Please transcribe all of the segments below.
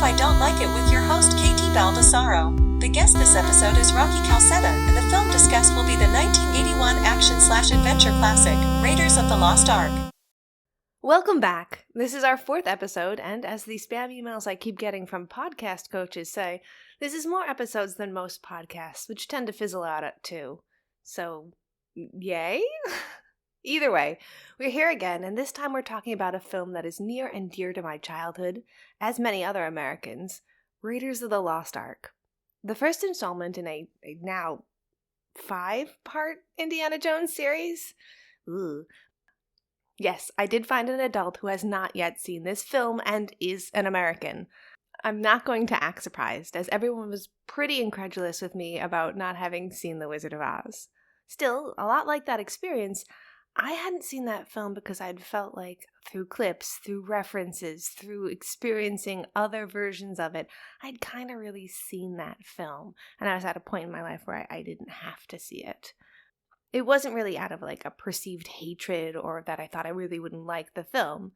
I Don't Like It with your host Katie Baldassaro. The guest this episode is Rocky Calcetta, and the film discussed will be the 1981 action/adventure classic, Raiders of the Lost Ark. Welcome back. This is our 4th episode, and as the spam emails I keep getting from podcast coaches say, this is more episodes than most podcasts, which tend to fizzle out at 2. So, yay? Either way, we're here again, and this time we're talking about a film that is near and dear to my childhood, as many other Americans, Raiders of the Lost Ark. The first installment in a now 5-part Indiana Jones series. Ooh. Yes, I did find an adult who has not yet seen this film and is an American. I'm not going to act surprised, as everyone was pretty incredulous with me about not having seen The Wizard of Oz. Still, a lot like that experience, I hadn't seen that film because I'd felt like, through clips, through references, through experiencing other versions of it, I'd kind of really seen that film, and I was at a point in my life where I didn't have to see it. It wasn't really out of like a perceived hatred or that I thought I really wouldn't like the film.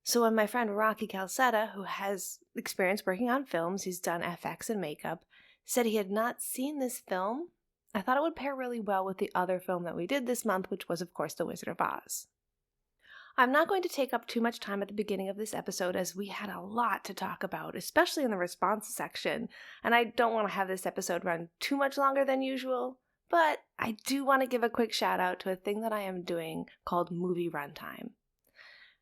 So when my friend Rocky Calcetta, who has experience working on films, he's done FX and makeup, said he had not seen this film, I thought it would pair really well with the other film that we did this month, which was, of course, The Wizard of Oz. I'm not going to take up too much time at the beginning of this episode as we had a lot to talk about, especially in the response section, and I don't want to have this episode run too much longer than usual. But I do want to give a quick shout out to a thing that I am doing called Movie Runtime.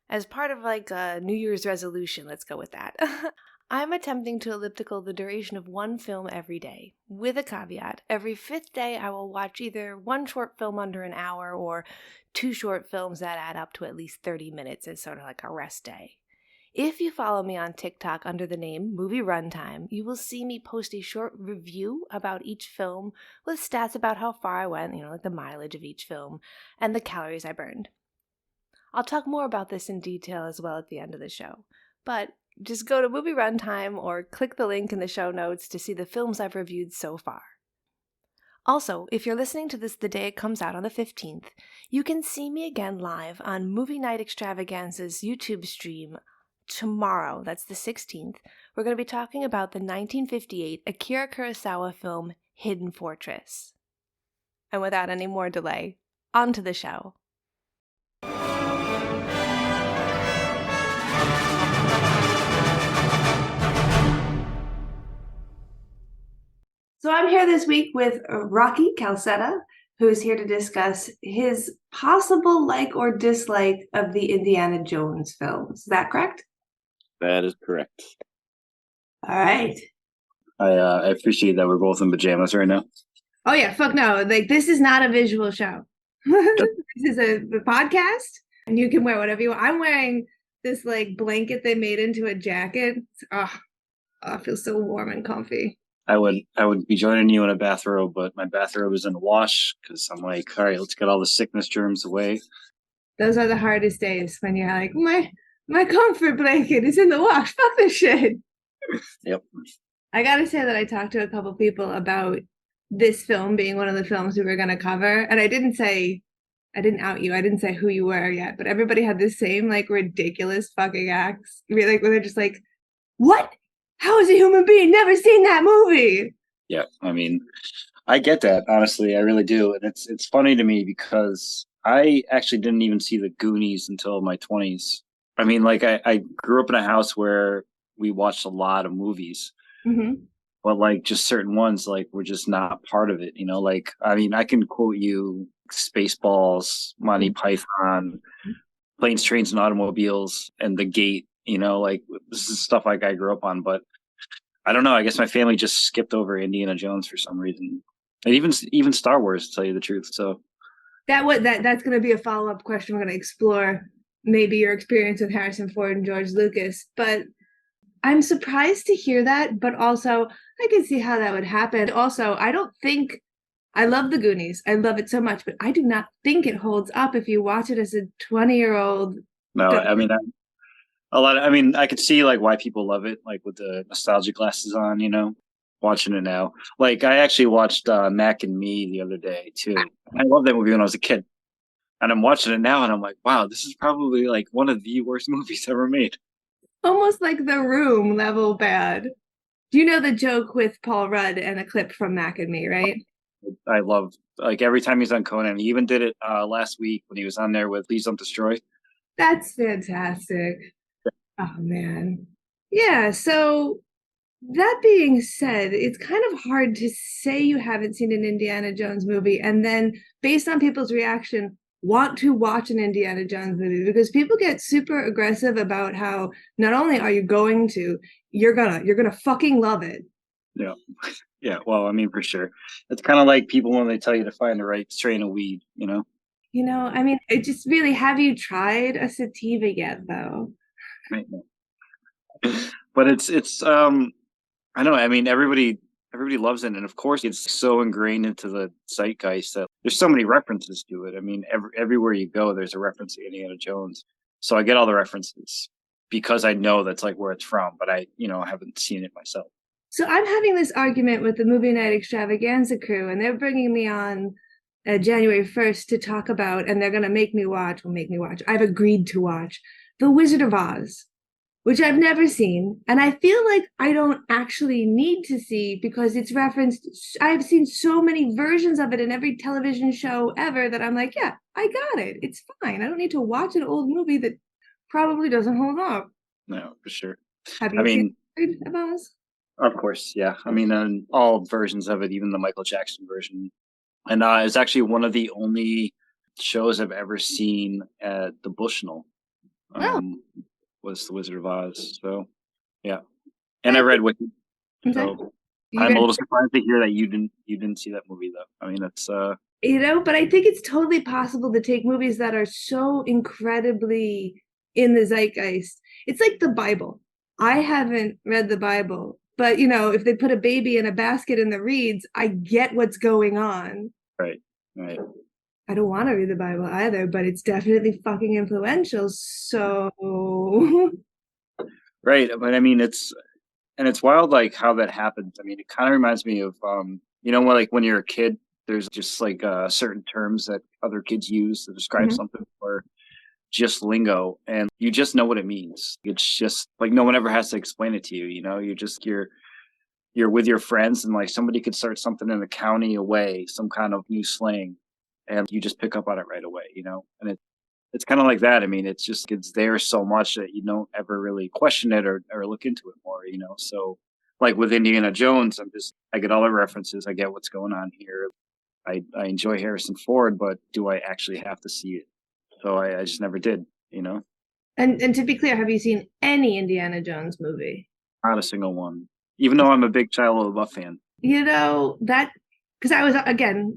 As part of like a New Year's resolution, let's go with that, I'm attempting to elliptical the duration of one film every day, with a caveat. Every 5th day I will watch either one short film under an hour or 2 short films that add up to at least 30 minutes as sort of like a rest day. If you follow me on TikTok under the name Movie Runtime, you will see me post a short review about each film with stats about how far I went, like the mileage of each film, and the calories I burned. I'll talk more about this in detail as well at the end of the show, but just go to Movie Runtime or click the link in the show notes to see the films I've reviewed so far. Also, if you're listening to this the day it comes out on the 15th, you can see me again live on Movie Night Extravaganza's YouTube stream tomorrow. That's the 16th. We're going to be talking about the 1958 Akira Kurosawa film Hidden Fortress. And without any more delay, on to the show. So I'm here this week with Rocky Calcetta, who's here to discuss his possible like or dislike of the Indiana Jones films. Is that correct? That is correct. All right. I appreciate that we're both in pajamas right now. Oh yeah, fuck no. Like, this is not a visual show. This is a podcast, and you can wear whatever you want. I'm wearing this like blanket they made into a jacket. I feel so warm and comfy. I would be joining you in a bathrobe, but my bathrobe is in the wash because I'm like, all right, let's get all the sickness germs away. Those are the hardest days when you're like, my comfort blanket is in the wash. Fuck this shit. Yep. I gotta say that I talked to a couple people about this film being one of the films we were going to cover, and I didn't out you. I didn't say who you were yet, but everybody had the same like ridiculous fucking acts. Like, where they're just like, what? How is a human being never seen that movie? Yeah, I mean, I get that, honestly. I really do. And it's funny to me because I actually didn't even see the Goonies until my 20s. I mean, like, I grew up in a house where we watched a lot of movies. Mm-hmm. But, like, just certain ones, like, were just not part of it, Like, I mean, I can quote you Spaceballs, Monty Python, Planes, Trains, and Automobiles, and The Gate, Like, this is stuff like I grew up on. But I don't know. I guess my family just skipped over Indiana Jones for some reason. And even Star Wars, to tell you the truth. So that's going to be a follow-up question. We're going to explore maybe your experience with Harrison Ford and George Lucas. But I'm surprised to hear that, but also I can see how that would happen. Also, I love the Goonies. I love it so much, but I do not think it holds up if you watch it as a 20-year-old. No, I mean, I could see like why people love it, like with the nostalgia glasses on, watching it now. Like, I actually watched Mac and Me the other day too. I loved that movie when I was a kid, and I'm watching it now, and I'm like, wow, this is probably like one of the worst movies ever made. Almost like The Room level bad. Do you know the joke with Paul Rudd and a clip from Mac and Me, right? I love, like, every time he's on Conan. He even did it last week when he was on there with Please Don't Destroy. That's fantastic. Oh man. Yeah, so that being said, it's kind of hard to say you haven't seen an Indiana Jones movie and then, based on people's reaction, want to watch an Indiana Jones movie, because people get super aggressive about how not only are you going to, you're gonna fucking love it. Yeah. Yeah. Well, I mean, for sure. It's kind of like people when they tell you to find the right strain of weed, you know? I mean, it just really, have you tried a sativa yet though? Right. But I don't know. I mean, everybody loves it, and of course, it's so ingrained into the zeitgeist that there's so many references to it. I mean, everywhere you go, there's a reference to Indiana Jones. So I get all the references because I know that's like where it's from, but I haven't seen it myself. So I'm having this argument with the Movie Night Extravaganza crew, and they're bringing me on January 1st to talk about, and they're going to make me watch. I've agreed to watch The Wizard of Oz, which I've never seen. And I feel like I don't actually need to see, because it's referenced. I've seen so many versions of it in every television show ever that I'm like, yeah, I got it. It's fine. I don't need to watch an old movie that probably doesn't hold up. No, for sure. Have I you mean, seen The Wizard of Oz? of course, yeah. I mean, all versions of it, even the Michael Jackson version. And it's actually one of the only shows I've ever seen at the Bushnell. Oh, Was The Wizard of Oz. So yeah, and I read Wicked. okay. So You I'm a read, little surprised to hear that you didn't see that movie though. I mean, that's but I think it's totally possible to take movies that are so incredibly in the zeitgeist. It's like the Bible. I haven't read the Bible, but if they put a baby in a basket in the reeds, I get what's going on. right, right, I don't want to read the Bible either, but it's definitely fucking influential. So, right. But I mean, it's wild like how that happens. I mean, it kind of reminds me of when like when you're a kid, there's just like certain terms that other kids use to describe Mhm. something, or just lingo, and you just know what it means. It's just like no one ever has to explain it to you. You're with your friends, and like somebody could start something in the county away, some kind of new slang, and you just pick up on it right away, and it's kind of like that. I mean, it's there so much that you don't ever really question it or look into it more, so like with Indiana Jones, I get all the references, I get what's going on here. I enjoy Harrison Ford, but do I actually have to see it? So I just never did. And to be clear, have you seen any Indiana Jones movie? Not a single one, even though I'm a big Shia LaBeouf fan. That, because I was again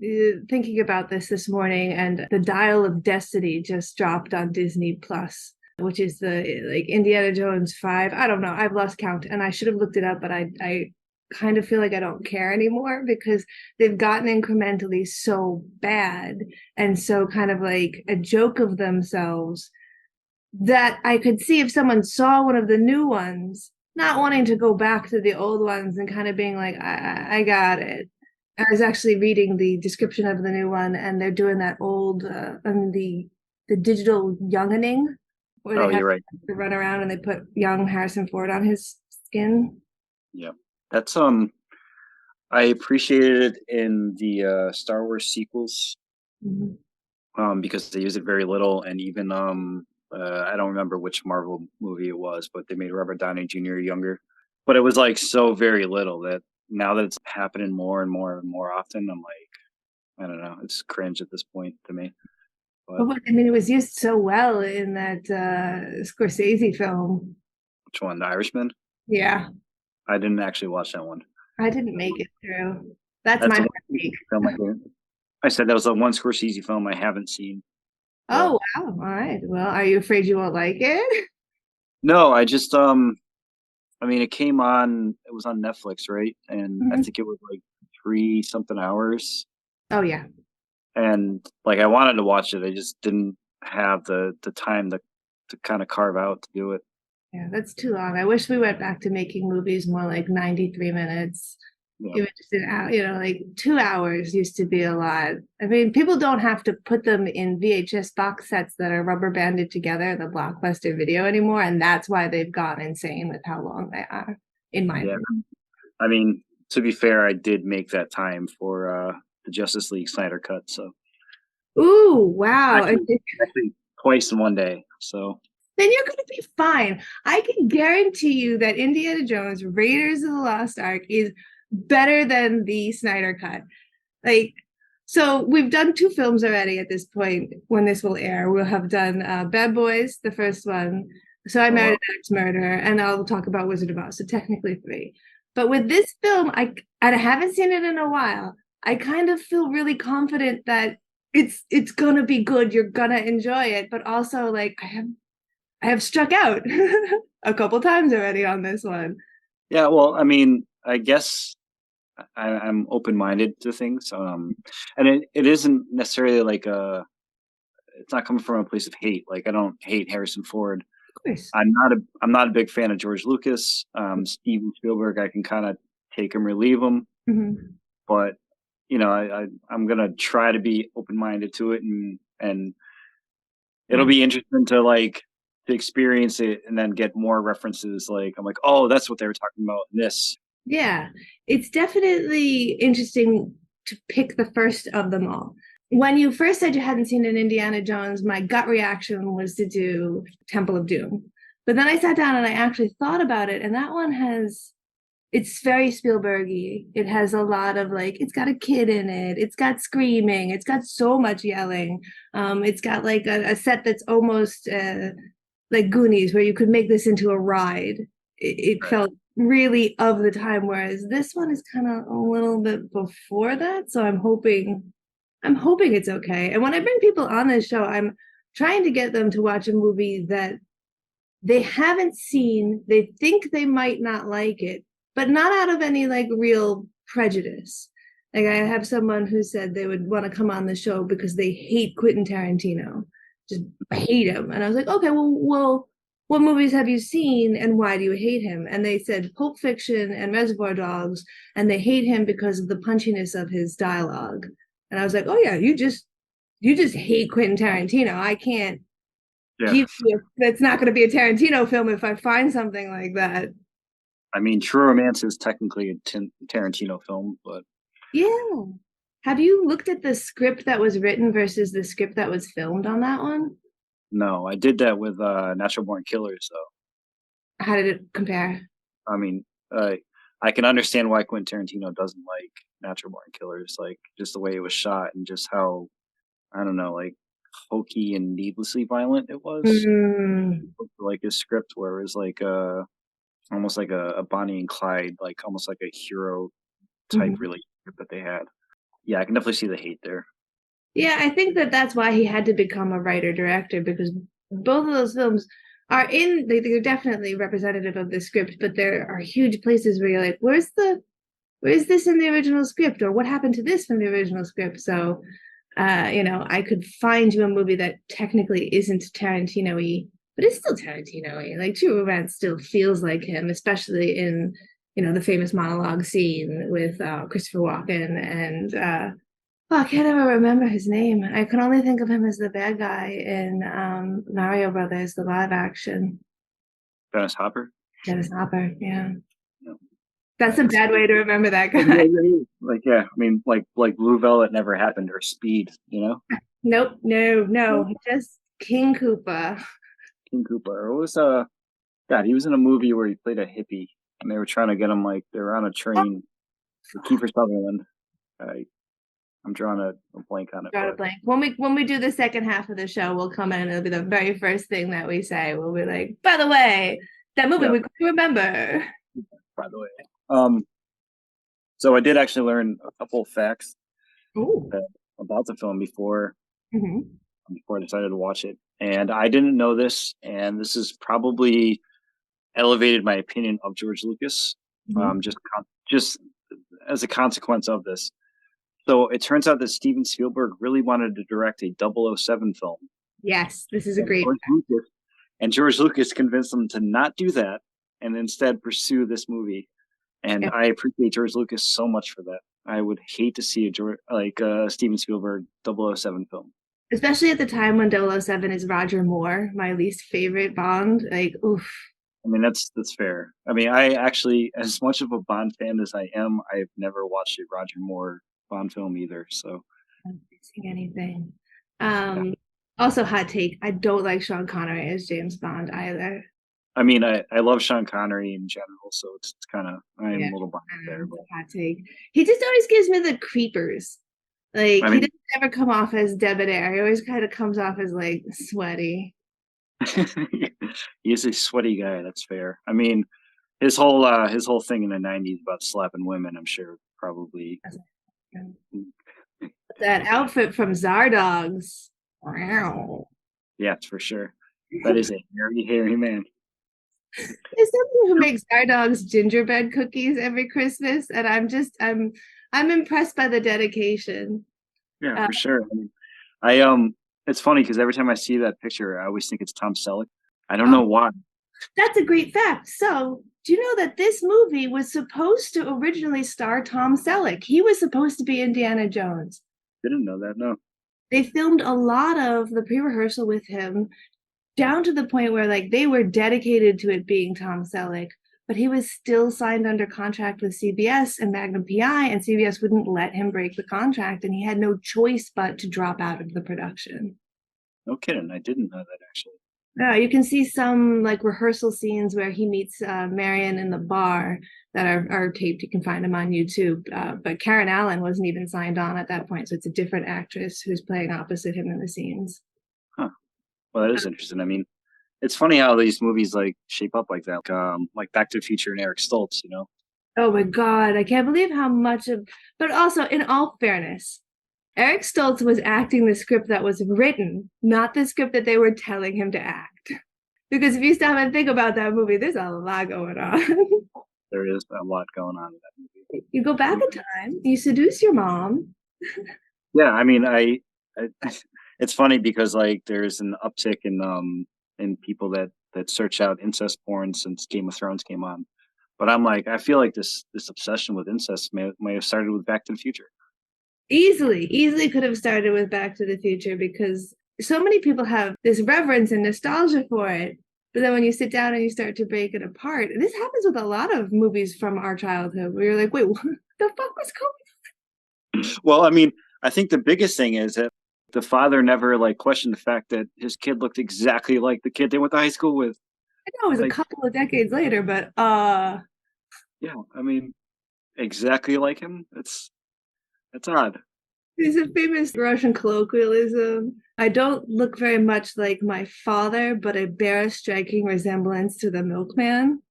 thinking about this morning, and the Dial of Destiny just dropped on Disney Plus, which is the like Indiana Jones 5. I don't know, I've lost count, and I should have looked it up, but I kind of feel like I don't care anymore, because they've gotten incrementally so bad and so kind of like a joke of themselves, that I could see if someone saw one of the new ones not wanting to go back to the old ones and kind of being like, I got it. I was actually reading the description of the new one, and they're doing that old, the digital youngening, where Oh, they have you're right. to run around and they put young Harrison Ford on his skin. Yeah, that's I appreciated it in the Star Wars sequels, Mhm. because they use it very little, and even I don't remember which Marvel movie it was, but they made Robert Downey Jr. younger. But it was like so very little that now that it's happening more and more and more often, I'm like, I don't know, it's cringe at this point to me. But But I mean, it was used so well in that Scorsese film. which one, The Irishman? Yeah, I didn't actually watch that one. I didn't make it through. That's That's my the hot one take. film I said that was the one Scorsese film I haven't seen. So Oh, wow. All right. Well, are you afraid you won't like it? no, I just I mean, it came on. It was on Netflix, right? And I Mhm. think it was like 3 something hours. Oh, yeah. And like I wanted to watch it, I just didn't have the time to kind of carve out to do it. Yeah, that's too long. I wish we went back to making movies more like 93 minutes. Yeah. even just an hour, like 2 hours used to be a lot. I mean, people don't have to put them in VHS box sets that are rubber banded together, the Blockbuster Video anymore, and that's why they've gone insane with how long they are, in my Yeah. opinion. I mean, to be fair, I did make that time for the Justice League Snyder cut. So Ooh, wow. actually twice in one day. So Then you're going to be fine. I can guarantee you that Indiana Jones Raiders of the Lost Ark is better than the Snyder cut. Like, so we've done 2 films already at this point when this will air. We'll have done Bad Boys, the first one. So I Married an Ex-Murderer, and I'll talk about Wizard of Oz. So technically 3. But with this film, and I haven't seen it in a while. I kind of feel really confident that it's gonna be good. You're gonna enjoy it, but also like I have struck out a couple times already on this one. yeah, well, I mean, I guess I'm open-minded to things, and it isn't necessarily like it's not coming from a place of hate. Like I don't hate Harrison Ford. Of course. I'm not a big fan of George Lucas. Steven Spielberg, I can kind of take him or leave him, but I'm gonna try to be open-minded to it, and it'll be interesting to experience it and then get more references. Like I'm like, oh, that's what they were talking about in this. Yeah, it's definitely interesting to pick the first of them all. When you first said you hadn't seen an Indiana Jones, my gut reaction was to do Temple of Doom. But then I sat down and I actually thought about it, and that one it's very Spielberg-y. It has a lot of it's got a kid in it. It's got screaming. It's got so much yelling. It's got like a set that's almost like Goonies, where you could make this into a ride. It felt really of the time, whereas this one is kind of a little bit before that. So I'm hoping it's okay. And when I bring people on this show, I'm trying to get them to watch a movie that they haven't seen. They think they might not like it, but not out of any real prejudice. Like I have someone who said they would want to come on the show because they hate Quentin Tarantino, just hate him. And I was like, okay, well, what movies have you seen and why do you hate him? And they said Pulp Fiction and Reservoir Dogs, and they hate him because of the punchiness of his dialogue. And I was like, oh yeah, you just hate Quentin Tarantino. I can't give you, that's not going to be a Tarantino film if I find something like that. I mean, True Romance is technically a Tarantino film, but yeah. Have you looked at the script that was written versus the script that was filmed on that one? No, I did that with Natural Born Killers, though. How did it compare? I mean, I can understand why Quentin Tarantino doesn't like Natural Born Killers, like just the way it was shot and just how, I don't know, like hokey and needlessly violent it was. Like his script, where it was like almost like a Bonnie and Clyde, like almost like a hero type relationship that they had. Yeah, I can definitely see the hate there. Yeah, I think that's why he had to become a writer-director, because both of those films are they're definitely representative of the script, but there are huge places where you're like, where's this in the original script, or what happened to this from the original script? So, I could find you a movie that technically isn't Tarantino-y, but it's still Tarantino-y. Like True Romance still feels like him, especially in, the famous monologue scene with Christopher Walken and I can't ever remember his name. I can only think of him as the bad guy in Mario Brothers, the live action. Dennis Hopper? Dennis Hopper, yeah. That's a bad way to remember that guy. I mean, like Blue Velvet never happened, or Speed, Nope, no. Just King Koopa. King Koopa. It was God, he was in a movie where he played a hippie, and they were trying to get him they were on a train. Kiefer Sutherland. I'm drawing a blank on it. Draw a blank. When we do the second half of the show, we'll come in and it'll be the very first thing that we say. We'll be like, by the way, that movie we couldn't remember. By the way. So I did actually learn a couple of facts about the film before I decided to watch it. And I didn't know this, and this has probably elevated my opinion of George Lucas, just as a consequence of this. So it turns out that Steven Spielberg really wanted to direct a 007 film. Yes, this is a great. George Lucas convinced him to not do that and instead pursue this movie. And Yeah. I appreciate George Lucas so much for that. I would hate to see a Steven Spielberg 007 film. Especially at the time when 007 is Roger Moore, my least favorite Bond. Like, oof. I mean, that's fair. I mean, I actually, as much of a Bond fan as I am, I've never watched a Roger Moore Bond film either. So, I'm not missing anything. yeah. Also, hot take. I don't like Sean Connery as James Bond either. I mean, I love Sean Connery in general, so it's kind of, I'm Yeah, a little biased there. But hot take. He just always gives me the creepers. Like, I he mean, doesn't ever come off as debonair. He always kind of comes off as like sweaty. he is a sweaty guy. That's fair. I mean, his whole thing in the '90s about slapping women, I'm sure probably. That outfit from Zardogs. Wow. Yeah, for sure. That is a hairy man. There's somebody who makes Zardogs gingerbread cookies every Christmas, and I'm impressed by the dedication. Yeah, for sure. I it's funny because every time I see that picture, I always think it's Tom Selleck. I don't know why. That's a great fact. So, do you know that this movie was supposed to originally star Tom Selleck? He was supposed to be Indiana Jones. Didn't know that. No. They filmed a lot of the pre-rehearsal with him, down to the point where like they were dedicated to it being Tom Selleck, but he was still signed under contract with CBS and Magnum PI, and CBS wouldn't let him break the contract, and he had no choice but to drop out of the production. No kidding. I didn't know that actually. Yeah, you can see some like rehearsal scenes where he meets Marion in the bar that are taped. You can find them on YouTube. But Karen Allen wasn't even signed on at that point, so it's a different actress who's playing opposite him in the scenes. Huh. Well, that is interesting. I mean, it's funny how these movies like shape up like that, like Back to the Future and Eric Stoltz. You know. Oh my God, I can't believe how much of. But also, in all fairness, Eric Stoltz was acting the script that was written, not the script that they were telling him to act. Because if you stop and think about that movie, there's a lot going on. There is a lot going on in that movie. You go back in time, you seduce your mom. Yeah, I mean, I it's funny because like there's an uptick in people that search out incest porn since Game of Thrones came on. But I'm like, I feel like this obsession with incest may have started with Back to the Future. Easily could have started with Back to the Future, because so many people have this reverence and nostalgia for it. But then when you sit down and you start to break it apart, and this happens with a lot of movies from our childhood, where you're like, wait, what the fuck was going on? Well, I mean, I think the biggest thing is that the father never like questioned the fact that his kid looked exactly like the kid they went to high school with. I know it was like, a couple of decades later, but yeah, I mean, exactly like him. It's odd. there's a famous Russian colloquialism. I don't look very much like my father, but I bear a striking resemblance to the milkman.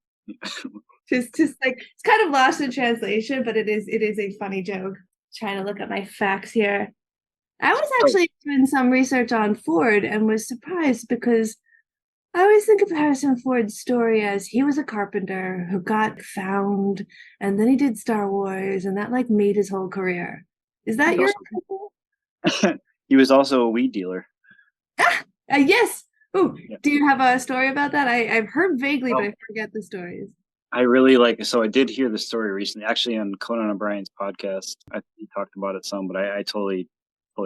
just like it's kind of lost in translation, but it is a funny joke. Trying to look at my facts here. I was actually doing some research on Ford and was surprised because I always think of Harrison Ford's story as he was a carpenter who got found, and then he did Star Wars, and that like made his whole career. Is that your? He was also a weed dealer. Yes. Oh, Yeah. Do you have a story about that? I've heard vaguely, but I forget the stories. I really like. So I did hear the story recently, actually on Conan O'Brien's podcast. He talked about it some, but I totally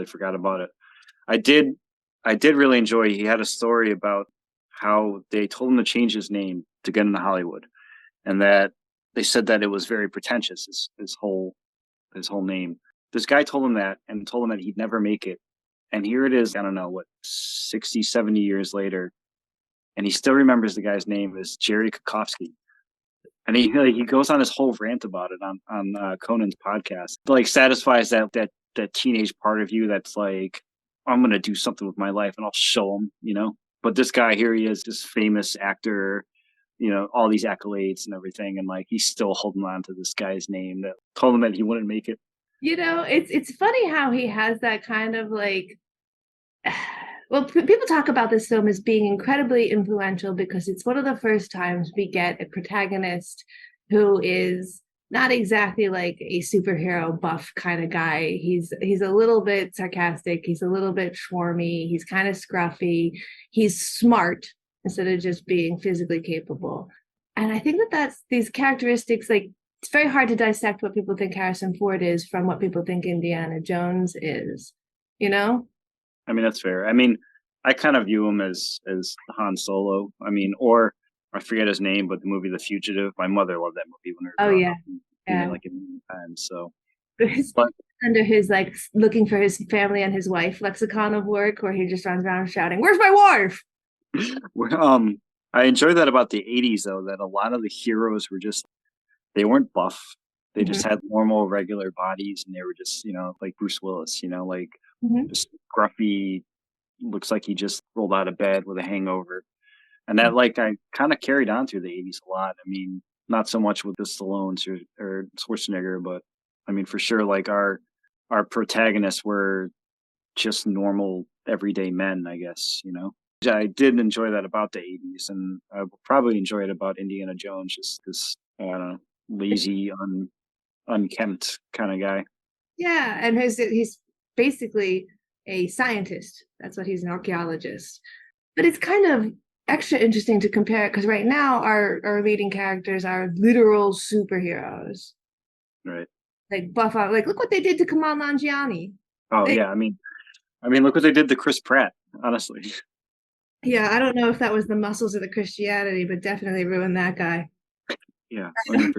forgot about it. I did really enjoy. He had a story about how they told him to change his name to get into Hollywood, and that they said that it was very pretentious. His whole name. This guy told him that and told him that he'd never make it. And here it is, I don't know, what, 60, 70 years later. And he still remembers the guy's name is Jerry Kokovsky. And he goes on this whole rant about it on Conan's podcast. Like satisfies that teenage part of you that's like, I'm going to do something with my life and I'll show him, you know. But this guy here, he is this famous actor, you know, all these accolades and everything. And like, he's still holding on to this guy's name that told him that he wouldn't make it. You know, it's funny how he has that kind of like, well, people talk about this film as being incredibly influential because it's one of the first times we get a protagonist who is not exactly like a superhero buff kind of guy. He's a little bit sarcastic. He's a little bit schwarmy. He's kind of scruffy. He's smart instead of just being physically capable. And I think that's these characteristics, like it's very hard to dissect what people think Harrison Ford is from what people think Indiana Jones is, you know? I mean, that's fair. I mean, I kind of view him as Han Solo. I mean, or I forget his name, but the movie The Fugitive. My mother loved that movie when we were Oh growing yeah, up. Seen yeah. it like a million times. So, His, but under his like looking for his family and his wife lexicon of work, where he just runs around shouting, "Where's my wife?" I enjoy that about the '80s, though, that a lot of the heroes were just they weren't buff. They Mhm, just had normal, regular bodies, and they were just, like Bruce Willis, like mhm. just gruffy, looks like he just rolled out of bed with a hangover. And that, like, I kind of carried on through the '80s a lot. I mean, not so much with the Stallones or Schwarzenegger, but I mean, for sure, like our protagonists were just normal, everyday men, I guess. I did enjoy that about the '80s, and I will probably enjoy it about Indiana Jones, just this, I don't know, lazy, unkempt kind of guy. Yeah, and he's basically a scientist. That's what he's, an archaeologist. But it's kind of extra interesting to compare because right now our leading characters are literal superheroes. Right. Like buff out, like look what they did to Kamal Nanjiani. Oh They, yeah. I mean, look what they did to Chris Pratt. Honestly. yeah, I don't know if that was the muscles or the Christianity, but definitely ruined that guy. Yeah, 100%.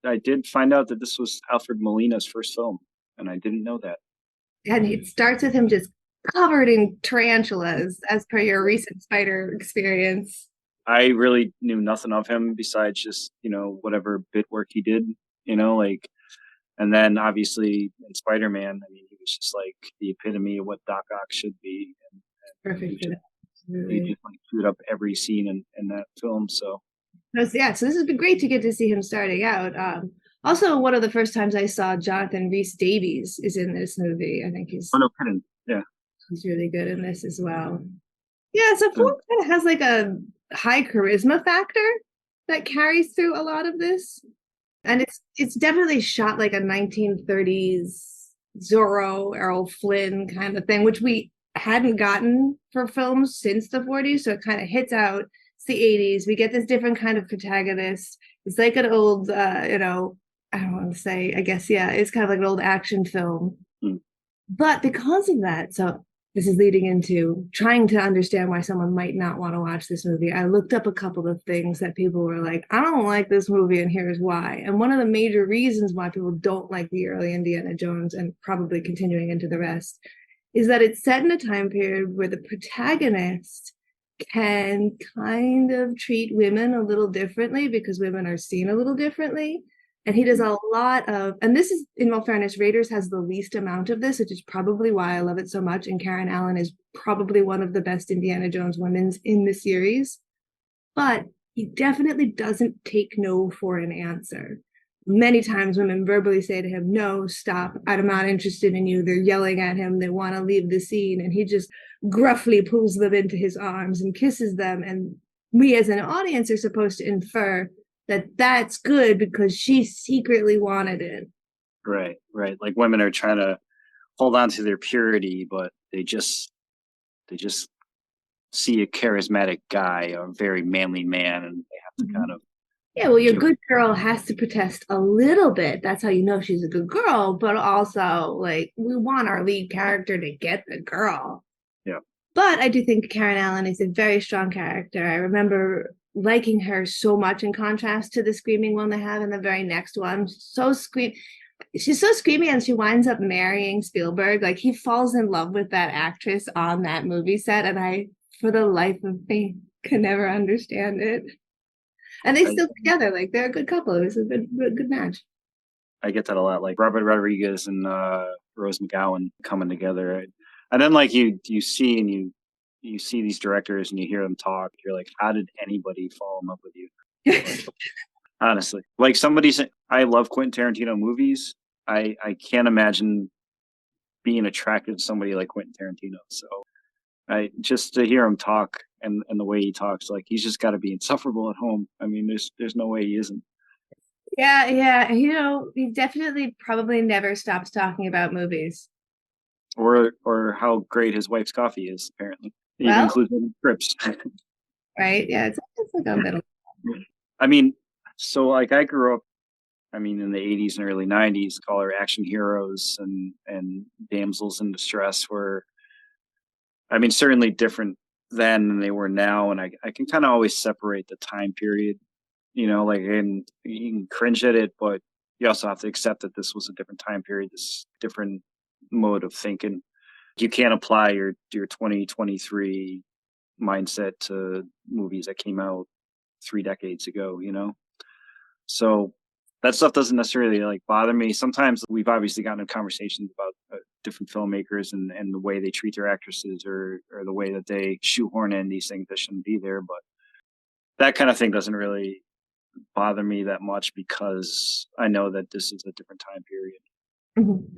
I did find out that this was Alfred Molina's first film, and I didn't know that. And it starts with him just covered in tarantulas, as per your recent spider experience. I really knew nothing of him besides just, whatever bit work he did, like, and then obviously in Spider-Man, I mean, he was just like the epitome of what Doc Ock should be. And Perfect for that. he Absolutely. just like chewed up every scene in that film. So, Yeah, so this has been great to get to see him starting out. Also, one of the first times I saw Jonathan Rhys Davies is in this movie. I think oh no kidding. Yeah. he's really good in this as well. Yeah, so Uh, Ford kind of has like a high charisma factor that carries through a lot of this. And it's definitely shot like a 1930s Zorro, Errol Flynn kind of thing, which we hadn't gotten for films since the 40s. So it kind of hits out. It's the 80s. We get this different kind of protagonist. It's like an old, I don't want to say, I guess, yeah, it's kind of like an old action film. mm, But because of that, so this is leading into trying to understand why someone might not want to watch this movie. I looked up a couple of things that people were like, I don't like this movie, and here's why. And one of the major reasons why people don't like the early Indiana Jones and probably continuing into the rest is that it's set in a time period where the protagonist can kind of treat women a little differently because women are seen a little differently. And he does mm, a lot of, and this is, in all fairness, Raiders has the least amount of this, which is probably why I love it so much. And Karen Allen is probably one of the best Indiana Jones women in the series. But he definitely doesn't take no for an answer. Many times women verbally say to him, no, stop, I'm not interested in you. They're yelling at him, they want to leave the scene. And he just gruffly pulls them into his arms and kisses them. And we as an audience are supposed to infer that that's good because she secretly wanted it. right, right. Like women are trying to hold on to their purity, but they just see a charismatic guy, a very manly man, and they have to kind of Yeah, well, your give. good girl has to protest a little bit. That's how you know she's a good girl. But also, like, we want our lead character to get the girl. Yeah. But I do think Karen Allen is a very strong character. I remember liking her so much in contrast to the screaming one they have in the very next one. She's so screamy, and she winds up marrying Spielberg. Like he falls in love with that actress on that movie set, and I, for the life of me, can never understand it. And they I, still together, like they're a good couple. It was a good match. I get that a lot. Like Robert Rodriguez and Rose McGowan coming together, right? And then like you see and you see these directors and you hear them talk. You're like, how did anybody fall in love with you? Like, honestly, like somebody's. I love Quentin Tarantino movies. I can't imagine being attracted to somebody like Quentin Tarantino. So I just to hear him talk and the way he talks, like he's just got to be insufferable at home. I mean, there's no way he isn't. Yeah, yeah. He definitely probably never stops talking about movies. Or how great his wife's coffee is. Apparently, he even Well, includes it in scripts. right? Yeah, it's like a middle. I mean, so like I grew up I mean, in the 80s and early 90s, call her action heroes and damsels in distress were, I mean, certainly different then than they were now. And I can kind of always separate the time period, like, and you can cringe at it, but you also have to accept that this was a different time period, this different mode of thinking. You can't apply your 2023 mindset to movies that came out 3 decades ago, So that stuff doesn't necessarily like bother me. Sometimes we've obviously gotten in conversations about different filmmakers and the way they treat their actresses or the way that they shoehorn in these things that shouldn't be there. But that kind of thing doesn't really bother me that much because I know that this is a different time period.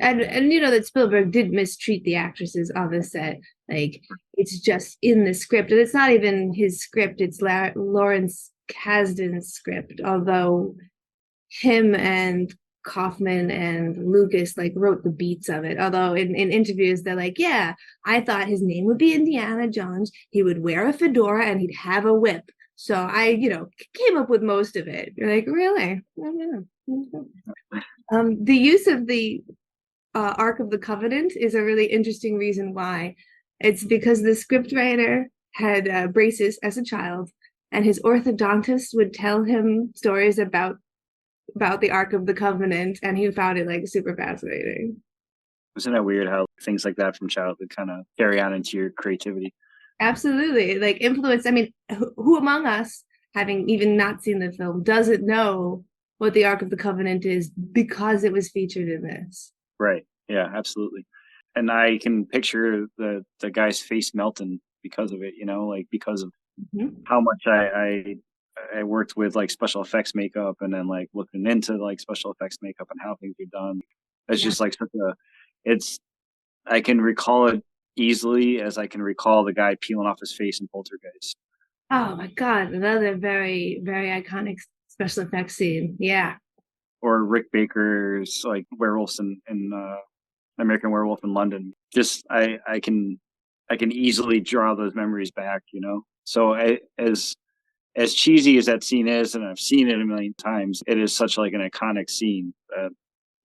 And that Spielberg did mistreat the actresses on the set. Like, it's just in the script, and it's not even his script, it's Lawrence Kasdan's script, although him and Kaufman and Lucas like wrote the beats of it. Although in interviews they're like, yeah, I thought his name would be Indiana Jones, he would wear a fedora and he'd have a whip, so I came up with most of it. You're like, really? The use of the Ark of the Covenant is a really interesting reason why. It's because the scriptwriter had braces as a child, and his orthodontist would tell him stories about the Ark of the Covenant, and he found it like super fascinating. Isn't that weird how things like that from childhood kind of carry on into your creativity? Absolutely. Like influence. I mean, who among us, having even not seen the film, doesn't know what the Ark of the Covenant is because it was featured in this? Right. Yeah, absolutely. And I can picture the guy's face melting because of it, like because of how much I worked with like special effects makeup and then like looking into like special effects makeup and how things are done. It's just like I can recall it easily as I can recall the guy peeling off his face in Poltergeist. Oh my God, another very, very iconic special effects scene. Yeah. Or Rick Baker's like werewolves in American Werewolf in London. Just I can easily draw those memories back, So as cheesy as that scene is, and I've seen it a million times, it is such like an iconic scene.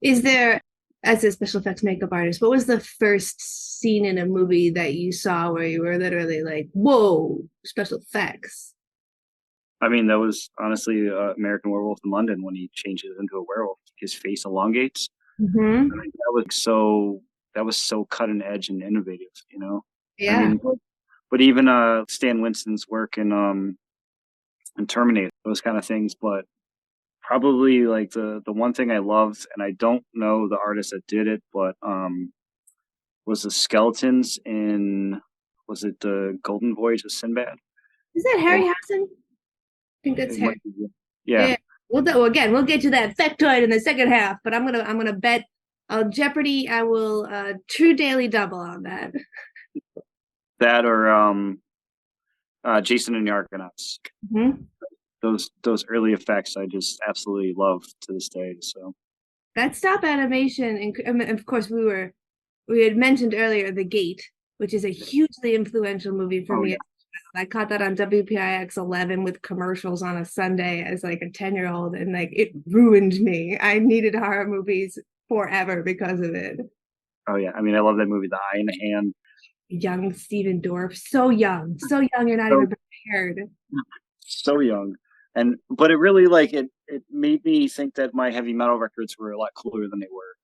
Is there, as a special effects makeup artist, what was the first scene in a movie that you saw where you were literally like, whoa, special effects? I mean, that was honestly American Werewolf in London when he changes into a werewolf. His face elongates. Mm-hmm. I mean, that was so cutting edge and innovative, Yeah. I mean, but even Stan Winston's work in Terminator, those kind of things. But probably like the one thing I loved, and I don't know the artist that did it, but was the skeletons in, was it the Golden Voyage of Sinbad? Is that Harryhausen? I think that's Harry. Yeah. We'll get to that factoid in the second half, but I'm gonna bet Jeopardy. I will true daily double on that. That or Jason and the Argonauts. Mm-hmm. Those early effects I just absolutely love to this day. So that stop animation, and of course we had mentioned earlier The Gate, which is a hugely influential movie for me. Yeah. I caught that on WPIX 11 with commercials on a Sunday as like a 10-year-old, and like it ruined me. I needed horror movies forever because of it. Oh yeah, I mean I love that movie, The Eye in the Hand. Young Stephen Dorff, so young, you're not even prepared. So young, but it really like it made me think that my heavy metal records were a lot cooler than they were,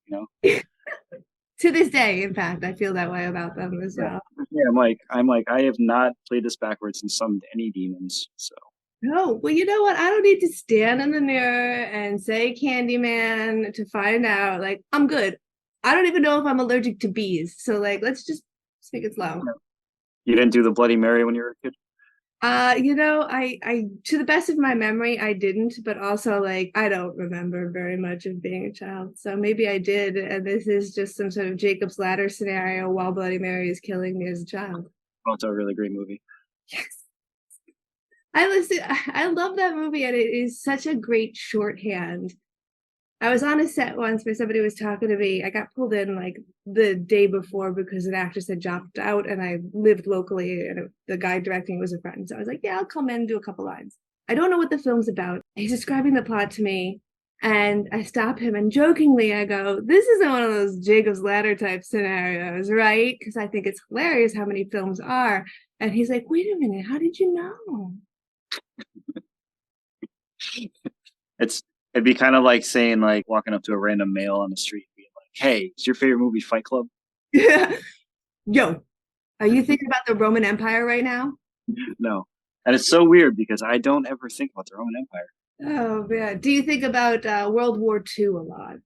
To this day, in fact, I feel that way about them as well. Yeah, I'm like I have not played this backwards and summoned any demons. So no, well, you know what? I don't need to stand in the mirror and say Candyman to find out. Like, I'm good. I don't even know if I'm allergic to bees. So like, let's just take it slow. You didn't do the Bloody Mary when you were a kid? I to the best of my memory, I didn't, but also like I don't remember very much of being a child. So maybe I did, and this is just some sort of Jacob's Ladder scenario while Bloody Mary is killing me as a child. Oh, it's a really great movie. Yes. I love that movie, and it is such a great shorthand. I was on a set once where somebody was talking to me. I got pulled in like the day before because an actress had dropped out, and I lived locally, and the guy directing was a friend. So I was like, yeah, I'll come in and do a couple lines. I don't know what the film's about. He's describing the plot to me, And I stop him and jokingly I go, this isn't one of those Jacob's Ladder type scenarios, right? Because I think it's hilarious how many films are. And he's like, wait a minute, how did you know? It'd be kind of like saying, like, walking up to a random male on the street being like, hey, is your favorite movie Fight Club? Yo, are you thinking about the Roman Empire right now? No. And it's so weird because I don't ever think about the Roman Empire. Oh man, do you think about World War II a lot?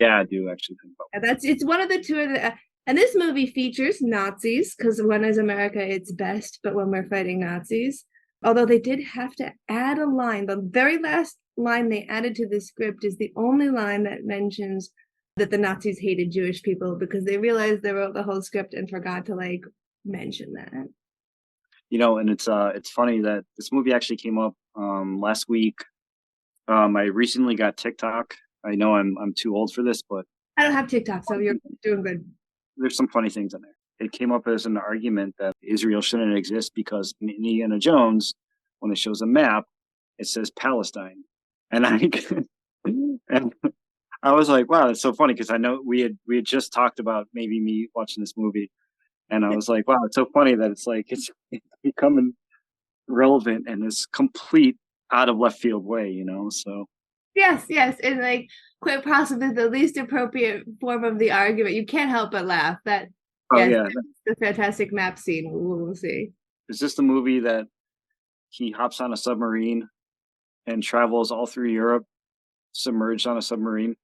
Yeah, I do actually think about It's one of the two of the and this movie features Nazis because when is America its best, but when we're fighting Nazis. Although they did have to add a line, the very last line they added to the script is the only line that mentions that the Nazis hated Jewish people because they realized they wrote the whole script and forgot to like mention that. And it's funny that this movie actually came up last week. I recently got TikTok. I know I'm too old for this, but I don't have TikTok, so you're doing good. There's some funny things in there. It came up as an argument that Israel shouldn't exist because in Indiana Jones, when it shows a map, it says Palestine, and and I was like, wow, that's so funny because I know we had just talked about maybe me watching this movie, and I was like, wow, it's so funny that it's like it's becoming relevant in this complete out of left field way, so. Yes, and like quite possibly the least appropriate form of the argument. You can't help but laugh. That Yeah, the fantastic map scene. We'll see. Is this the movie that he hops on a submarine and travels all through Europe, submerged on a submarine?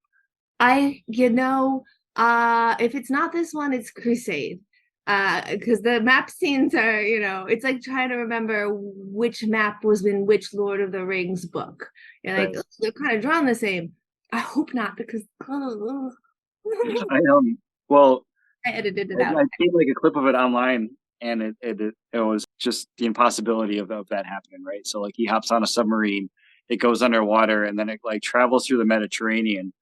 If it's not this one, it's Crusade. Because the map scenes are, it's like trying to remember which map was in which Lord of the Rings book. You're like, right. They're kind of drawn the same. I hope not, because I know. Well, I edited it out. I seen like a clip of it online, and it was just the impossibility of that happening, right? So like he hops on a submarine, it goes underwater, and then it like travels through the Mediterranean,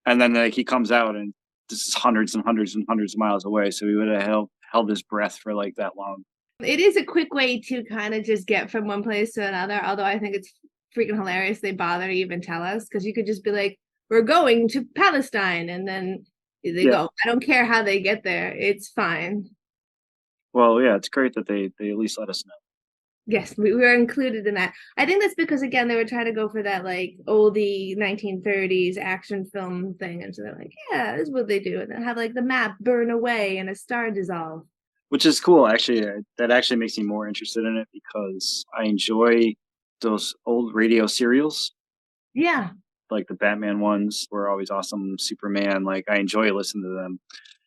and then like he comes out, and this is hundreds and hundreds and hundreds of miles away. So he would have held his breath for like that long. It is a quick way to kind of just get from one place to another, although I think it's freaking hilarious they bother to even tell us, because you could just be like, we're going to Palestine, and then they go. I don't care how they get there. It's fine. Well, yeah, it's great that they at least let us know. Yes, we were included in that. I think that's because, again, they were trying to go for that, like, oldie 1930s action film thing. And so they're like, yeah, this is what they do. And they have, like, the map burn away and a star dissolve. Which is cool, actually. That actually makes me more interested in it because I enjoy those old radio serials. Yeah. Like the Batman ones were always awesome. Superman, like, I enjoy listening to them.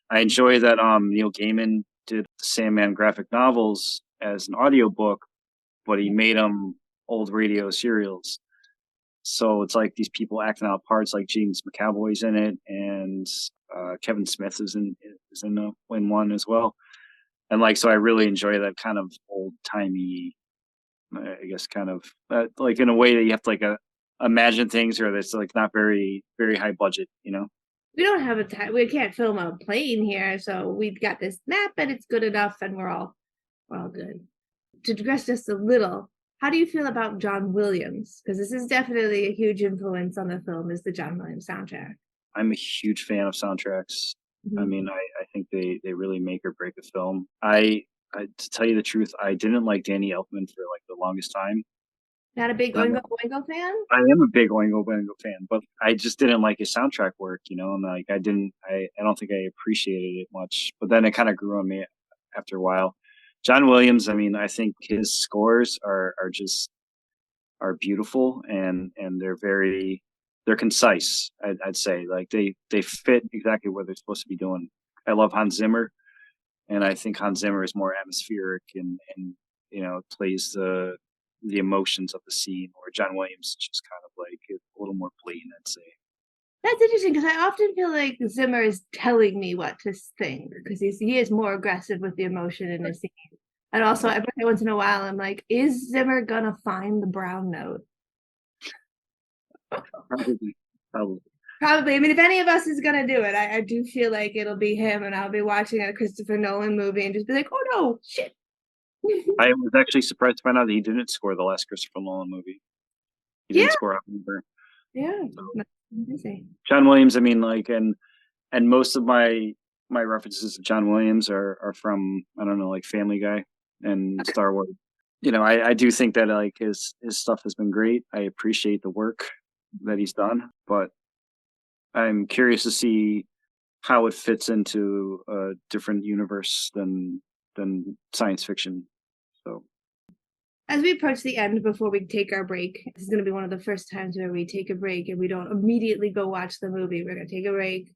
I enjoy that Neil Gaiman did the Sandman graphic novels as an audiobook, but he made them old radio serials. So it's like these people acting out parts, like James McAvoy's in it, and Kevin Smith is in one as well. And like, so I really enjoy that kind of old timey, I guess, kind of like in a way that you have to like imagine things, or that's like not very, very high budget, We don't have we can't film a plane here, so we've got this map and it's good enough, and we're all good. To digress just a little, how do you feel about John Williams? Because this is definitely a huge influence on the film, is the John Williams soundtrack. I'm a huge fan of soundtracks. Mm-hmm. I mean, I think they really make or break a film. I to tell you the truth, I didn't like Danny Elfman for like the longest time. Not a big Oingo Boingo fan? I am a big Oingo Boingo fan, but I just didn't like his soundtrack work, and like I don't think I appreciated it much. But then it kind of grew on me after a while. John Williams, I mean, I think his scores are beautiful, and they're concise. I'd say, like they fit exactly what they're supposed to be doing. I love Hans Zimmer, and I think Hans Zimmer is more atmospheric and plays the emotions of the scene, where John Williams is just kind of like a little more blatant, I'd say. That's interesting, because I often feel like Zimmer is telling me what to think, because he is more aggressive with the emotion in the scene. And also, every once in a while, I'm like, is Zimmer gonna find the brown note? Probably. I mean, if any of us is gonna do it, I do feel like it'll be him, and I'll be watching a Christopher Nolan movie and just be like, oh no, shit. I was actually surprised to find out that he didn't score the last Christopher Nolan movie. He didn't score Oppenheimer. Yeah. Amazing. John Williams. I mean, like, and most of my references to John Williams are from, I don't know, like Family Guy and Star Wars. I do think that like his stuff has been great. I appreciate the work that he's done, but I'm curious to see how it fits into a different universe than science fiction. So as we approach the end, before we take our break, this is going to be one of the first times where we take a break and we don't immediately go watch the movie. We're going to take a break,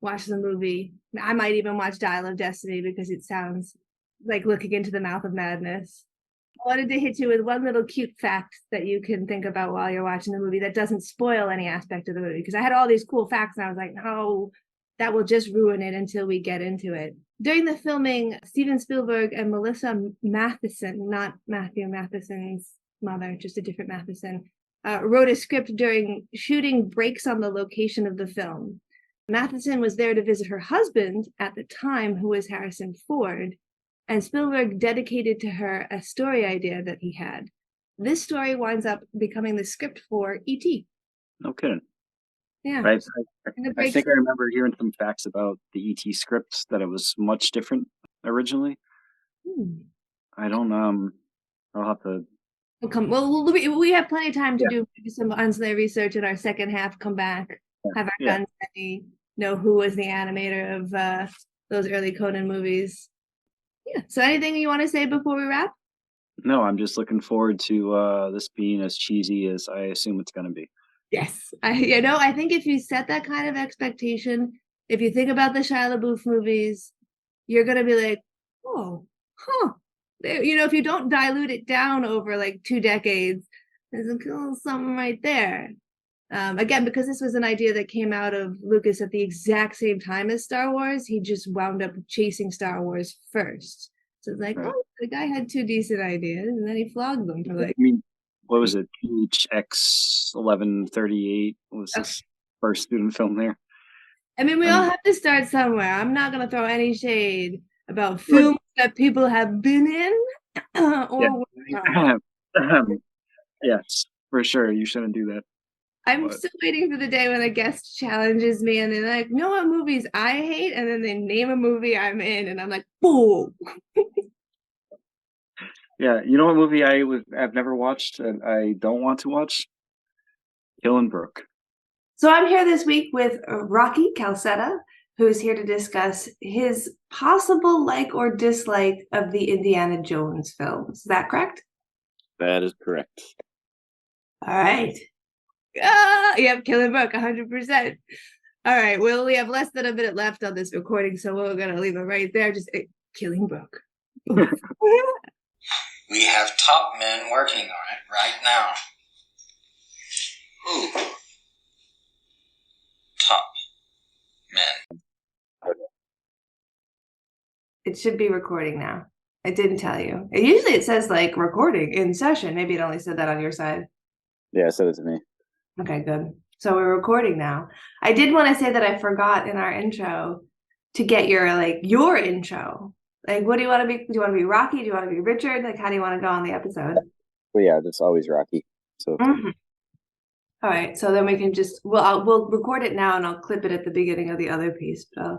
watch the movie. I might even watch Dial of Destiny because it sounds like looking into the mouth of madness. I wanted to hit you with one little cute fact that you can think about while you're watching the movie that doesn't spoil any aspect of the movie, because I had all these cool facts and I was like, no, that will just ruin it until we get into it. During the filming, Steven Spielberg and Melissa Matheson, not Matthew Matheson's mother, just a different Matheson, wrote a script during shooting breaks on the location of the film. Matheson was there to visit her husband at the time, who was Harrison Ford, and Spielberg dedicated to her a story idea that he had. This story winds up becoming the script for E.T. No kidding. Yeah. Right. I think I remember hearing some facts about the E.T. script, that it was much different originally. I don't I'll have to. We have plenty of time to do some ancillary research in our second half. Come back, have our guns ready, know who was the animator of those early Conan movies. Yeah. So anything you want to say before we wrap? No, I'm just looking forward to this being as cheesy as I assume it's going to be. Yes. I think if you set that kind of expectation, if you think about the Shia LaBeouf movies, you're going to be like, oh, huh. If you don't dilute it down over like 2 decades, there's something right there. Again, because this was an idea that came out of Lucas at the exact same time as Star Wars, he just wound up chasing Star Wars first. So it's like, right. Oh, the guy had 2 decent ideas, and then he flogged them for like. I mean, what was it? PHX 1138 was his first student film there. I mean, we all have to start somewhere. I'm not going to throw any shade about films that people have been in or yes, for sure. You shouldn't do that. I'm still waiting for the day when a guest challenges me and they're like, you know what movies I hate? And then they name a movie I'm in and I'm like, boom. Yeah, you know what movie I've never watched and I don't want to watch? Killing Brooke. So I'm here this week with Rocky Calcetta, who's here to discuss his possible like or dislike of the Indiana Jones films. Is that correct? That is correct. All right. Yep, Killing Brooke, 100%. All right, well, we have less than a minute left on this recording, so we're going to leave it right there. Just Killing Brooke. We have top men working on it right now. Who? Top men. It should be recording now. I didn't tell you. Usually it says like recording in session. Maybe it only said that on your side. Yeah, it said it to me. Okay, good. So we're recording now. I did want to say that I forgot in our intro to get your intro. Like, what do you want to be? Do you want to be Rocky? Do you want to be Richard? Like, how do you want to go on the episode? Well, yeah, it's always Rocky. So. Mm-hmm. All right. So then we can just we'll record it now and I'll clip it at the beginning of the other piece. I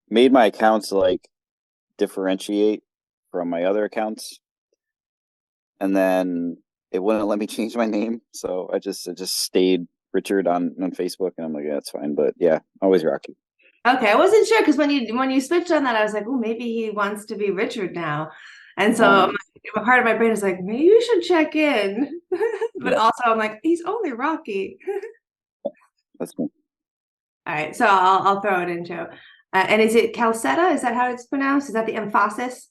made my accounts like differentiate from my other accounts, and then it wouldn't let me change my name, so I just stayed Richard on Facebook, and I'm like, yeah, that's fine. But yeah, always Rocky. Okay, I wasn't sure because when you switched on that, I was like, oh, maybe he wants to be Richard now, and so a part of my brain is like, maybe you should check in, but also I'm like, he's only Rocky. That's cool. All right, so I'll throw it in, Joe. And is it Calcetta? Is that how it's pronounced? Is that the emphasis?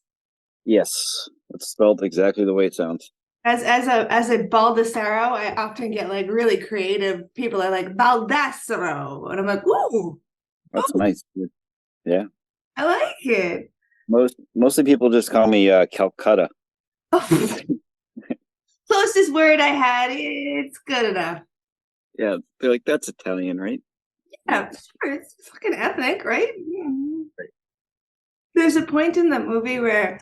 Yes, it's spelled exactly the way it sounds. As a Baldessaro, I often get like really creative people are like Baldassaro, and I'm like, ooh, that's nice. Yeah, I like it. Mostly people just call me Calcutta. Closest word I had, it's good enough. Yeah, they're like, that's Italian, right? Yeah, sure. It's fucking ethnic, right? There's a point in the movie where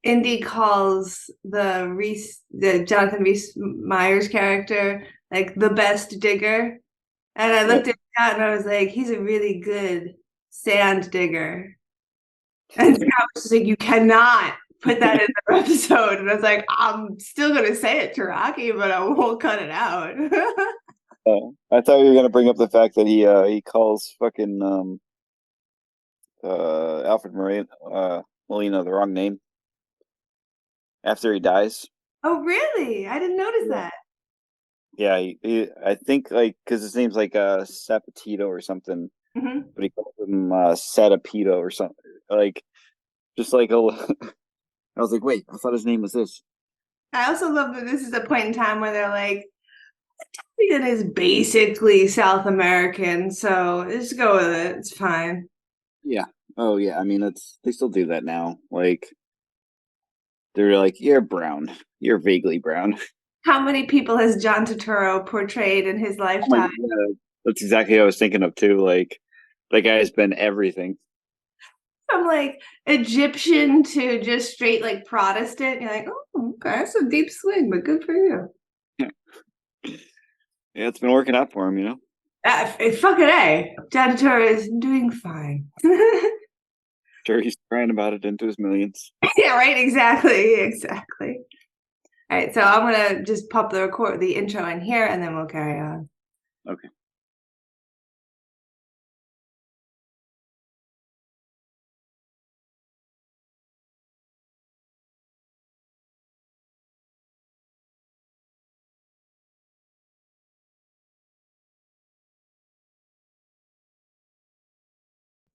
Indy calls the Jonathan Rhys Meyers character like the best digger, and I looked at Scott and I was like, he's a really good sand digger. And Scott was just like, you cannot put that in the episode. And I was like, I'm still gonna say it to Rocky, but I won't cut it out. I thought you were gonna bring up the fact that he calls fucking Alfred Molina the wrong name after he dies. Oh, really? I didn't notice that. Yeah, I think like because his name's like Sapatito or something, but he calls him Satapito or something. Like just like a. I was like, wait, I thought his name was this. I also love that this is a point in time where they're like, Italian is basically South American, so just go with it. It's fine. Yeah. Oh yeah. I mean, they still do that now. Like they're like, you're brown. You're vaguely brown. How many people has John Turturro portrayed in his Oh my lifetime? God. That's exactly what I was thinking of too. Like that guy has been everything. From like Egyptian to just straight like Protestant. You're like, oh, okay, that's a deep swing, but good for you. Yeah, it's been working out for him, you know. Fucking A. John Turturro is doing fine. Sure, he's crying about it into his millions. Yeah, right. Exactly. All right, so I'm gonna just pop the intro in here, and then we'll carry on. Okay.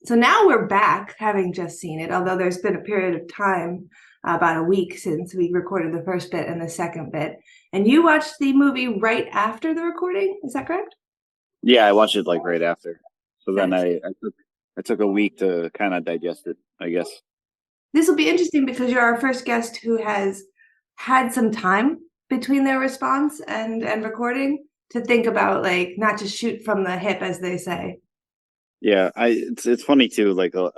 So now we're back, having just seen it, although there's been a period of time, about a week since we recorded the first bit and the second bit. And you watched the movie right after the recording, is that correct? Yeah, I watched it like right after. So then I took a week to kind of digest it, I guess. This will be interesting because you're our first guest who has had some time between their response and recording to think about, like, not just shoot from the hip, as they say. Yeah, it's funny too. Like, I'll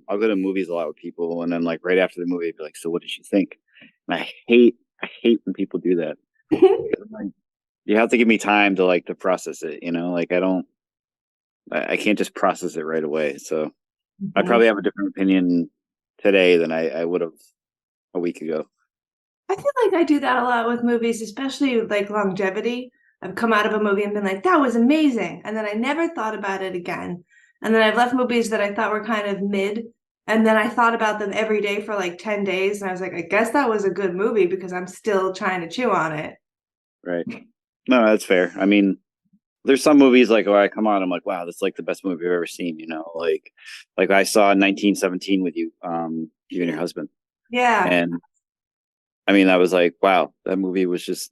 go to movies a lot with people, and then like right after the movie, I'd be like, "So what did you think?" And I hate when people do that. Like, you have to give me time to like to process it. You know, like I can't just process it right away. So I probably have a different opinion today than I would have a week ago. I feel like I do that a lot with movies, especially like longevity. I've come out of a movie and been like, that was amazing. And then I never thought about it again. And then I've left movies that I thought were kind of mid. And then I thought about them every day for like 10 days. And I was like, I guess that was a good movie because I'm still trying to chew on it. Right. No, that's fair. I mean, there's some movies like where I come on, I'm like, wow, that's like the best movie I've ever seen. You know, like I saw 1917 with you, you and your husband. Yeah. And I mean, that was like, wow, that movie was just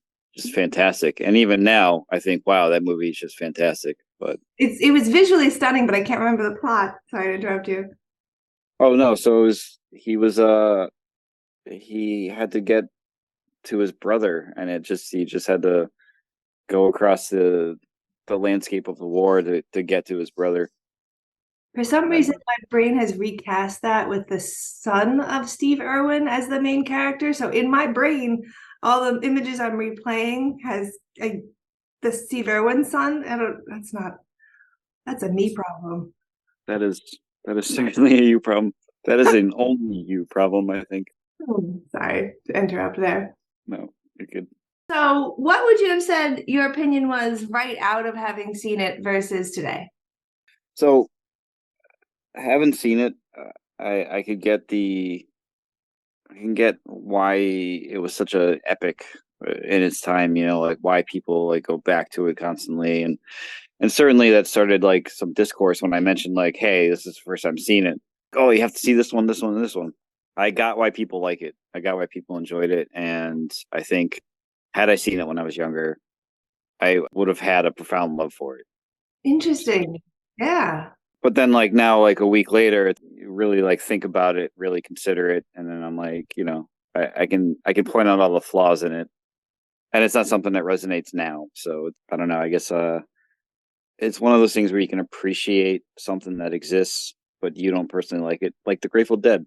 fantastic. And even now, I think, wow, that movie is just fantastic. But it was visually stunning, but I can't remember the plot. Sorry to interrupt you. Oh no, so he had to get to his brother, and he just had to go across the landscape of the war to get to his brother. For some reason, my brain has recast that with the son of Steve Irwin as the main character. So in my brain, all the images I'm replaying has the Steve Irwin son. That's a me problem. That is certainly a you problem. That is an only you problem, I think. Sorry to interrupt there. No, you're good. So what would you have said your opinion was right out of having seen it versus today? So I haven't seen it. I can get why it was such a epic in its time, you know, like why people like go back to it constantly. And certainly that started like some discourse when I mentioned like, hey, this is the first time seeing it. Oh, you have to see this one, this one, and this one. I got why people like it. I got why people enjoyed it. And I think had I seen it when I was younger, I would have had a profound love for it. Interesting. Yeah. But then like now, like a week later, you really like think about it, really consider it. And then I'm like, you know, I can point out all the flaws in it. And it's not something that resonates now. So I don't know. I guess it's one of those things where you can appreciate something that exists, but you don't personally like it, like the Grateful Dead.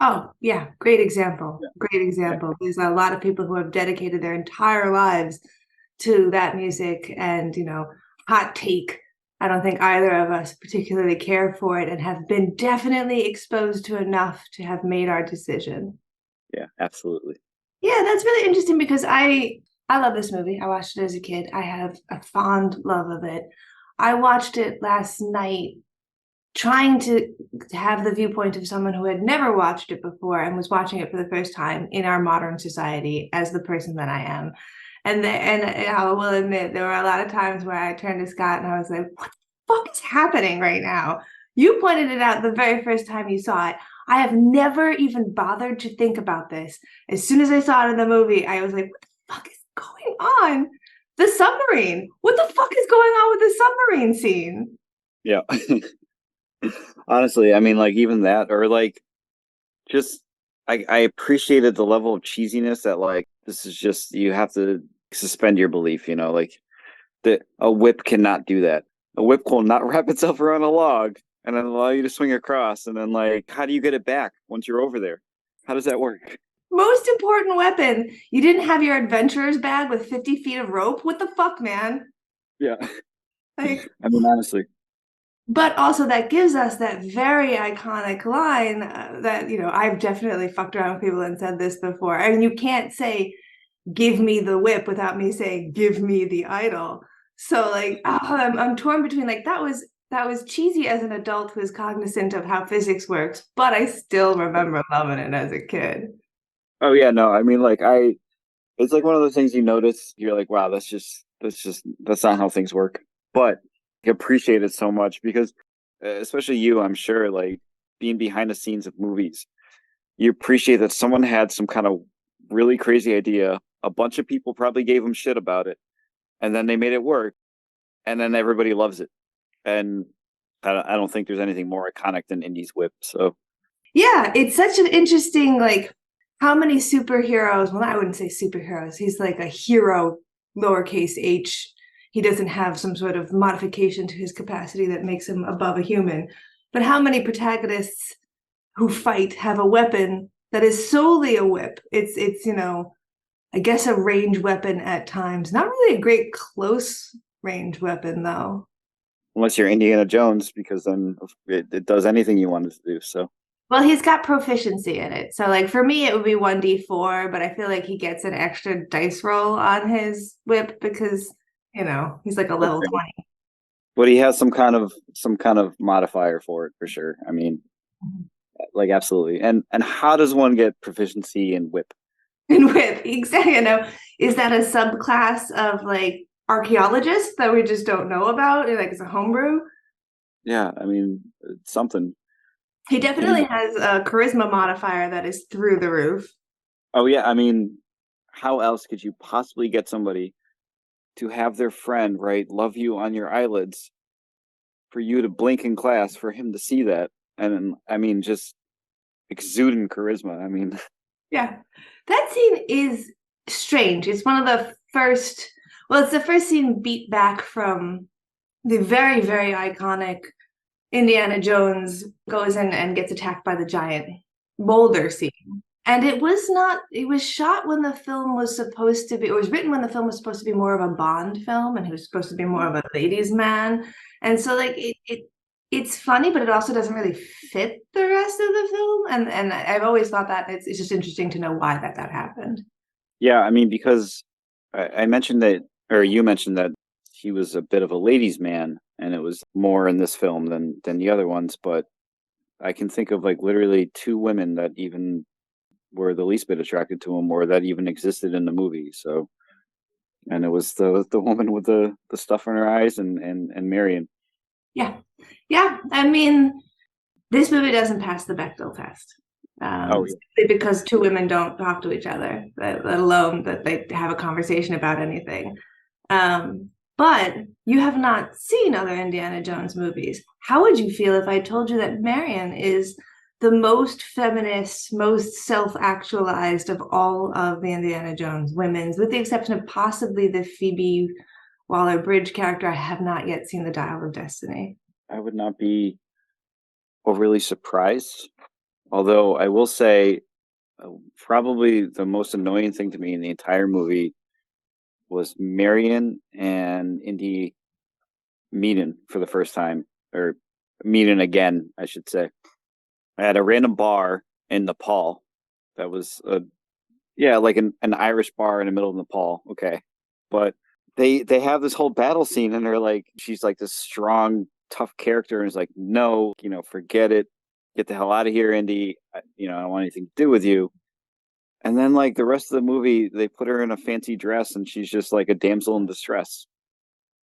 Oh, yeah, great example. Yeah. Great example. There's a lot of people who have dedicated their entire lives to that music and, hot take. I don't think either of us particularly care for it and have been definitely exposed to enough to have made our decision. Yeah, absolutely. Yeah, that's really interesting because I love this movie. I watched it as a kid. I have a fond love of it. I watched it last night trying to have the viewpoint of someone who had never watched it before and was watching it for the first time in our modern society as the person that I am. And I will admit there were a lot of times where I turned to Scott and I was like, what the fuck is happening right now? You pointed it out the very first time you saw it. I have never even bothered to think about this. As soon as I saw it in the movie, I was like, what the fuck is going on? The submarine. What the fuck is going on with the submarine scene? Yeah. Honestly, I mean, like even that, or like just I appreciated the level of cheesiness that like this is just you have to suspend your belief, like that a whip cannot do that. A whip will not wrap itself around a log and then allow you to swing across. And then like, how do you get it back once you're over there? How does that work? Most important weapon. You didn't have your adventurer's bag with 50 feet of rope? What the fuck, man? Yeah. Like, I mean, honestly. but also that gives us that very iconic line that, I've definitely fucked around with people and said this before. I mean, you can't say, give me the whip without me saying, give me the idol. So like, I'm torn between like, that was cheesy as an adult who is cognizant of how physics works, but I still remember loving it as a kid. Oh yeah, no, I mean like it's like one of those things you notice, you're like, wow, that's not how things work. But you appreciate it so much because especially you, I'm sure, like being behind the scenes of movies, you appreciate that someone had some kind of really crazy idea. A bunch of people probably gave them shit about it, and then they made it work, and then everybody loves it. And I don't think there's anything more iconic than Indy's whip. So yeah, it's such an interesting like how many superheroes, well, I wouldn't say superheroes, he's like a hero, lowercase h. He doesn't have some sort of modification to his capacity that makes him above a human. But how many protagonists who fight have a weapon that is solely a whip? It's I guess a range weapon at times. Not really a great close range weapon, though. unless you're Indiana Jones, because then it does anything you want it to do. So Well, he's got proficiency in it. So like for me, it would be 1d4, but I feel like he gets an extra dice roll on his whip because, he's like a level okay. 20. But he has some kind of modifier for it for sure. I mean, like absolutely. And how does one get proficiency in whip? In whip, exactly. Is that a subclass of like archaeologists that we just don't know about? Like it's a homebrew? Yeah, I mean, it's something. He definitely And has a charisma modifier that is through the roof. oh yeah, I mean, how else could you possibly get somebody to have their friend, right, love you on your eyelids, for you to blink in class, for him to see that, and I mean, just exuding charisma. I mean, Yeah. That scene is strange. It's one of the first, well, it's the first scene beat back from the very, very iconic Indiana Jones goes in and gets attacked by the giant boulder scene. And it was shot when the film was supposed to be, it was written when the film was supposed to be more of a Bond film and he was supposed to be more of a ladies' man. And so like it's funny, but it also doesn't really fit the rest of the film. And I've always thought that it's just interesting to know why that happened. yeah, I mean, because I mentioned that, or you mentioned that he was a bit of a ladies' man, and it was more in this film than the other ones. But I can think of like literally two women that even were the least bit attracted to him, or that even existed in the movie. So, and it was the woman with the stuff in her eyes, and Marion. Yeah. Yeah. I mean, this movie doesn't pass the Bechdel test. Oh yeah. Simply because two women don't talk to each other, let alone that they have a conversation about anything. But you have not seen other Indiana Jones movies. How would you feel if I told you that Marion is the most feminist, most self-actualized of all of the Indiana Jones women's, with the exception of possibly the Phoebe Waller-Bridge character? I have not yet seen The Dial of Destiny. I would not be overly surprised. Although I will say, probably the most annoying thing to me in the entire movie was Marion and Indy meeting for the first time, or meeting again, I should say, at a random bar in Nepal. That was like an Irish bar in the middle of Nepal. Okay, but they have this whole battle scene, and they're like, she's like this strong, tough character, and is like, no, forget it, get the hell out of here, Indy. I don't want anything to do with you. And then, like, the rest of the movie, they put her in a fancy dress, and she's just like a damsel in distress.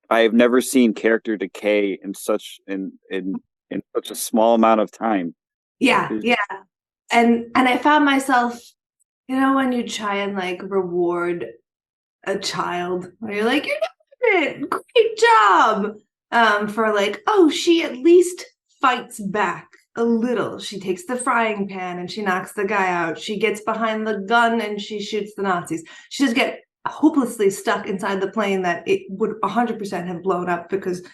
I have never seen character decay in such a small amount of time. Yeah, and I found myself, when you try and like reward a child, where you're like, you did it, great job, for like, oh, she at least fights back a little. She takes the frying pan and she knocks the guy out. She gets behind the gun and she shoots the Nazis. She just get hopelessly stuck inside the plane that it would 100% have blown up, because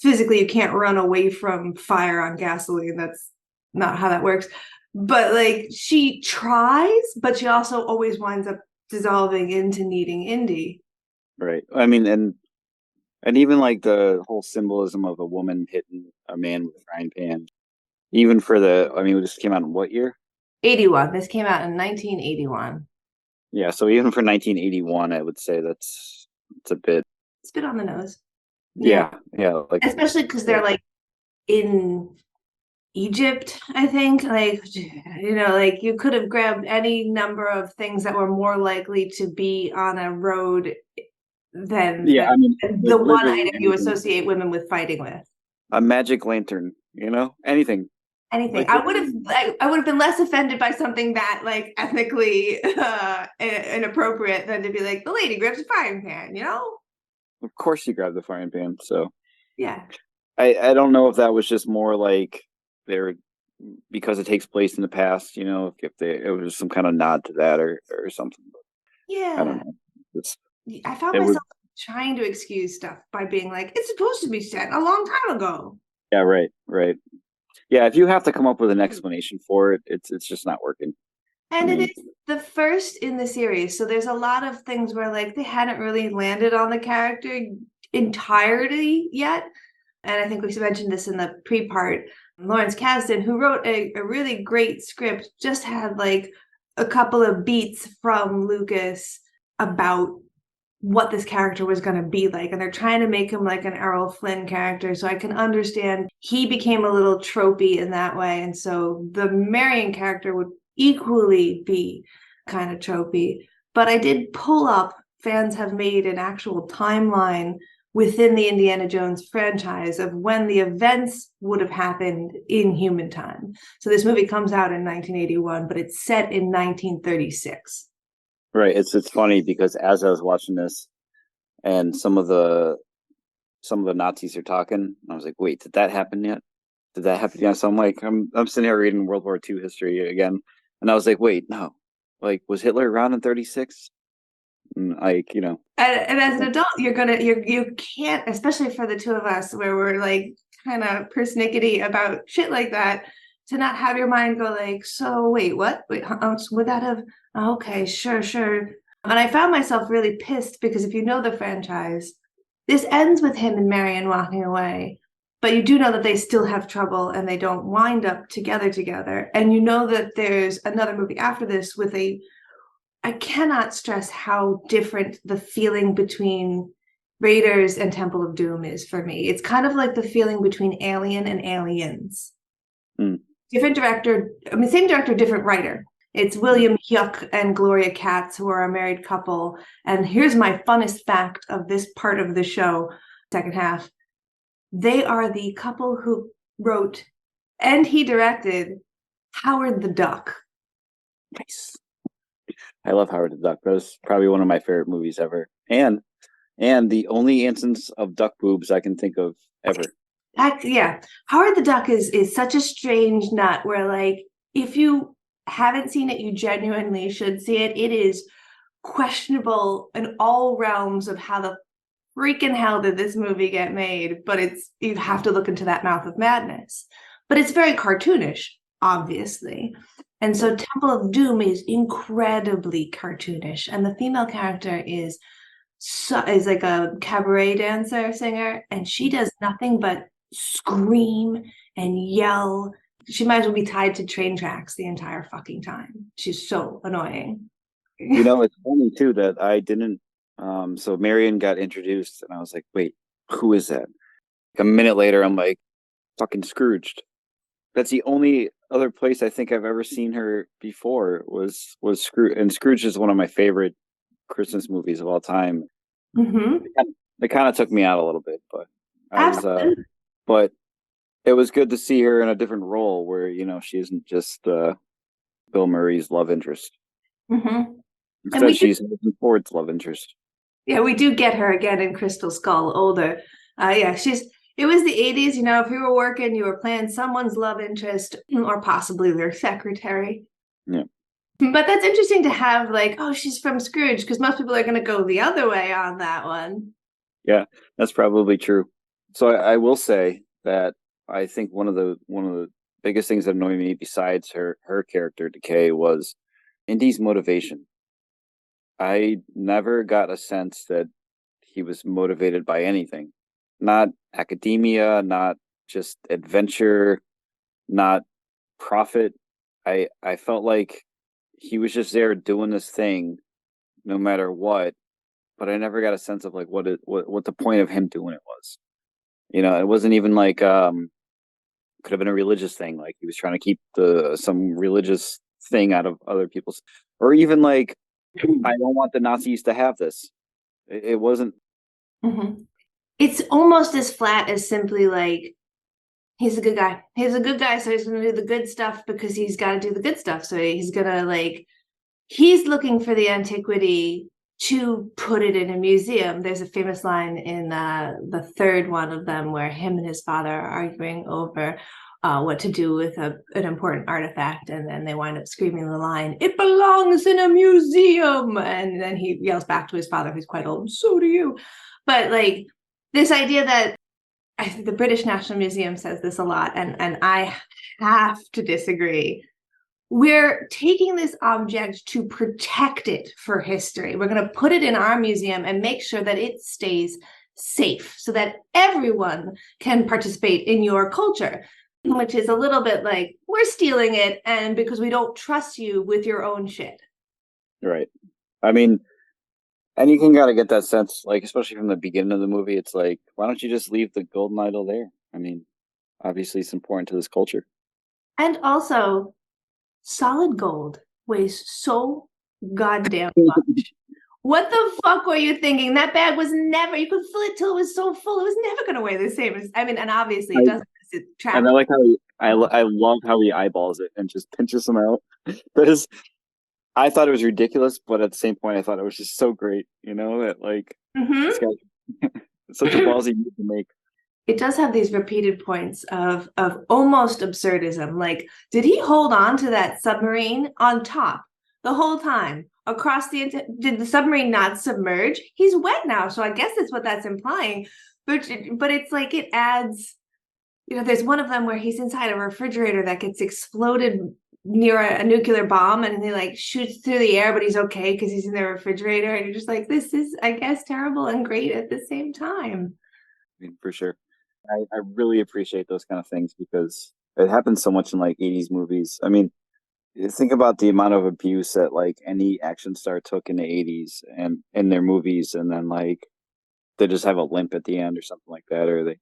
physically you can't run away from fire on gasoline. That's not how that works. But like, she tries, but she also always winds up dissolving into needing Indy. Right. I mean, and even like the whole symbolism of a woman hitting a man with a frying pan. Even for this came out in what year? 81. This came out in 1981. Yeah, so even for 1981, I would say it's a bit on the nose. Yeah, like, especially because they're like in Egypt, I think. Like, like you could have grabbed any number of things that were more likely to be on a road than the one item you associate women with fighting with. A magic lantern, anything. Anything. I would have been less offended by something that like ethnically inappropriate than to be like, the lady grabs a frying pan, Of course you grab the frying pan. So yeah. I don't know if that was just more like because it takes place in the past, if it was some kind of nod to that or something. Yeah. I don't know. I found myself trying to excuse stuff by being like, it's supposed to be set a long time ago. Yeah, right. Yeah, if you have to come up with an explanation for it, it's just not working. And it is the first in the series, so there's a lot of things where like they hadn't really landed on the character entirely yet. And I think we mentioned this in the pre-part. Lawrence Kasdan, who wrote a really great script, just had like a couple of beats from Lucas about what this character was going to be like, and they're trying to make him like an Errol Flynn character, so I can understand he became a little tropey in that way, and so the Marion character would equally be kind of tropey. But I did pull up, fans have made an actual timeline within the Indiana Jones franchise of when the events would have happened in human time. So this movie comes out in 1981, but it's set in 1936. Right. It's funny because as I was watching this, and some of the Nazis are talking, I was like, wait, did that happen yet? Did that happen yet? So I'm like, I'm sitting here reading World War II history again, and I was like, wait, no, like, was Hitler around in 36? Like, and as an adult, you can't, especially for the two of us, where we're like kind of persnickety about shit like that, to not have your mind go like, so wait, what? Wait, would that have? Okay, sure. And I found myself really pissed because if you know the franchise, this ends with him and Marion walking away, but you do know that they still have trouble and they don't wind up together. And you know that there's another movie after this with I cannot stress how different the feeling between Raiders and Temple of Doom is for me. It's kind of like the feeling between Alien and Aliens. Different director, same director, different writer. It's William Hyuk and Gloria Katz, who are a married couple. And here's my funnest fact of this part of the show, second half. They are the couple who wrote and he directed Howard the Duck. Nice. I love Howard the Duck. That was probably one of my favorite movies ever. And the only instance of duck boobs I can think of ever. Yeah. Howard the Duck is such a strange nut where, like, if you haven't seen it, you genuinely should see it. It is questionable in all realms of how the freaking hell did this movie get made, but you have to look into that mouth of madness. But it's very cartoonish. obviously. And so Temple of Doom is incredibly cartoonish, and the female character is like a cabaret dancer, singer, and she does nothing but scream and yell. She might as well be tied to train tracks the entire fucking time. She's so annoying. It's funny too that I didn't. So Marion got introduced, and I was like, "Wait, who is that?" Like a minute later, I'm like, "Fucking Scrooged." That's the only other place I think I've ever seen her before was Scrooge, and Scrooge is one of my favorite Christmas movies of all time. Mm-hmm. It kind of took me out a little bit, but Absolutely. but it was good to see her in a different role where she isn't just Bill Murray's love interest. Mm-hmm. Instead, she's Harrison Ford's love interest. Yeah, we do get her again in Crystal Skull, older. It was the 80s, if you were working, you were playing someone's love interest or possibly their secretary. Yeah. But that's interesting to have, like, oh, she's from Scrooge, because most people are going to go the other way on that one. Yeah, that's probably true. So I will say that I think one of the biggest things that annoyed me besides her character decay was Indy's motivation. I never got a sense that he was motivated by anything. Not academia, not just adventure, not profit. I felt like he was just there doing this thing no matter what, but I never got a sense of like what the point of him doing it was. It wasn't even like could have been a religious thing, like he was trying to keep some religious thing out of other people's, or even like I don't want the Nazis to have this. It wasn't. Mm-hmm. It's almost as flat as simply like, he's a good guy. He's a good guy, so he's going to do the good stuff because he's got to do the good stuff. So he's going to he's looking for the antiquity to put it in a museum. There's a famous line in the third one of them where him and his father are arguing over what to do with an important artifact, and then they wind up screaming the line, "It belongs in a museum!" And then he yells back to his father, who's quite old, "So do you." But this idea that, I think the British National Museum says this a lot, and I have to disagree. We're taking this object to protect it for history. We're going to put it in our museum and make sure that it stays safe so that everyone can participate in your culture, which is a little bit like, we're stealing it, and because we don't trust you with your own shit. Right. I mean, and you can gotta get that sense, like, especially from the beginning of the movie, it's like, why don't you just leave the golden idol there? I mean, obviously it's important to this culture. And also, solid gold weighs so goddamn much. What the fuck were you thinking? That bag was never, you could fill it till it was so full, it was never going to weigh the same as, and obviously it doesn't. And I like how I love how he eyeballs it and just pinches them out. Because I thought it was ridiculous, but at the same point, I thought it was just so great, that this guy, it's such a ballsy move to make. It does have these repeated points of almost absurdism. Like, did he hold on to that submarine on top the whole time across did the submarine not submerge? He's wet now, so I guess that's what that's implying. But it's like, it adds, there's one of them where he's inside a refrigerator that gets exploded near a nuclear bomb, and he shoots through the air, but he's okay because he's in the refrigerator. And you're just like, this is, I guess, terrible and great at the same time. I mean, for sure. I really appreciate those kind of things because it happens so much in 80s movies. I mean, think about the amount of abuse that any action star took in the 80s and in their movies, and then they just have a limp at the end or something like that, or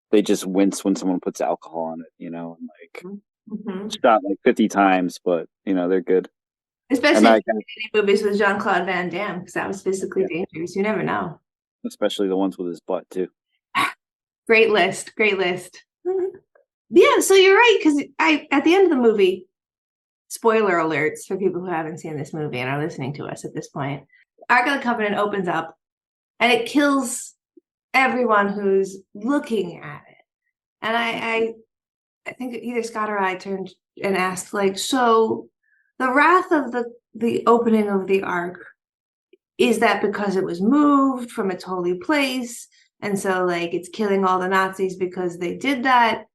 they just wince when someone puts alcohol on it, and shot 50 times, but they're good. Especially in movies with Jean-Claude Van Damme, because that was physically dangerous. You never know. Especially the ones with his butt too. Great list. Yeah, so you're right, because at the end of the movie, spoiler alerts for people who haven't seen this movie and are listening to us at this point, Ark of the Covenant opens up and it kills everyone who's looking at it. And I think either Scott or I turned and asked, so the wrath of the opening of the Ark, is that because it was moved from its holy place? And so it's killing all the Nazis because they did that.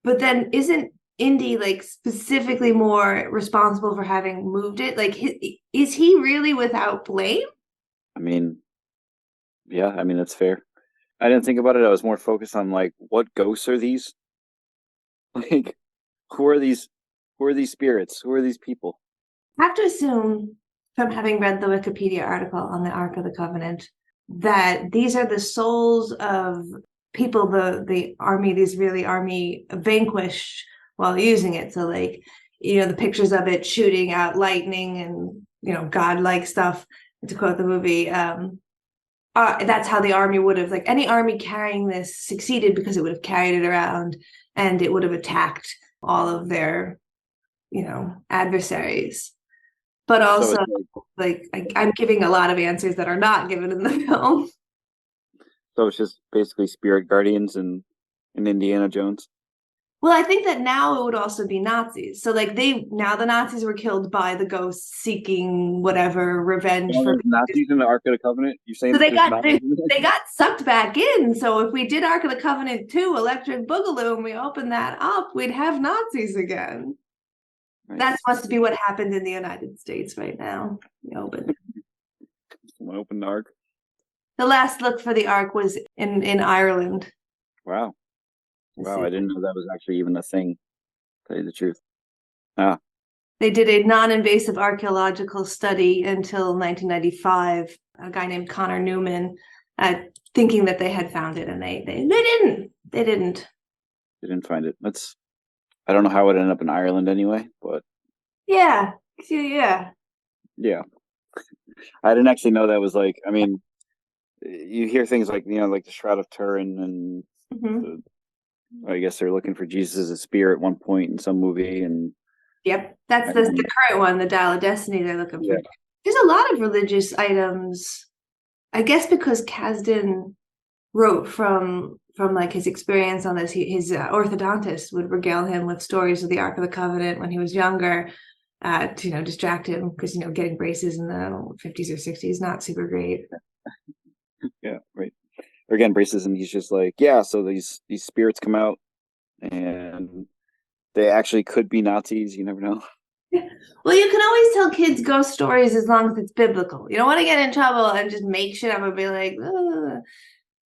But then isn't Indy like specifically more responsible for having moved it? Like, is he really without blame? I mean, yeah, I mean that's fair. I didn't think about it. I was more focused on like what ghosts are these? Like who are these? Who are these spirits? Who are these people? I have to assume, from having read the Wikipedia article on the Ark of the Covenant, that these are the souls of people the army, the Israeli army, vanquished while using it. So like, the pictures of it shooting out lightning and godlike stuff, to quote the movie. That's how the army would have, like, any army carrying this succeeded because it would have carried it around and it would have attacked all of their adversaries. But also, I'm giving a lot of answers that are not given in the film. So it's just basically spirit guardians and Indiana Jones. Well, I think that now it would also be Nazis. So like the Nazis were killed by the ghosts seeking whatever revenge for Nazis in the Ark of the Covenant. You're saying so they got sucked back in. So if we did Ark of the Covenant 2, Electric Boogaloo, and we opened that up, we'd have Nazis again. Right. That must be what happened in the United States right now. We opened the Ark. The last look for the Ark was in Ireland. Wow. Wow, I didn't know that was actually even a thing, to tell you the truth. They did a non-invasive archaeological study until 1995, a guy named Connor Newman, thinking that they had found it, and they didn't. They didn't find it. I don't know how it ended up in Ireland anyway, but yeah. I didn't actually know that was like, I mean, you hear things like, like the Shroud of Turin and I guess they're looking for Jesus as a spirit at one point in some movie, and yep, that's the current one, the Dial of Destiny. They're looking for. There's a lot of religious items, I guess, because Kasdan wrote from like his experience on this. His orthodontist would regale him with stories of the Ark of the Covenant when he was younger, to distract him, because getting braces in the 50s or 60s not super great. Yeah, right. Or again, braces, and he's just like, yeah. So these spirits come out, and they actually could be Nazis. You never know. Well, you can always tell kids ghost stories as long as it's biblical. You don't want to get in trouble and just make shit up and be like, ugh.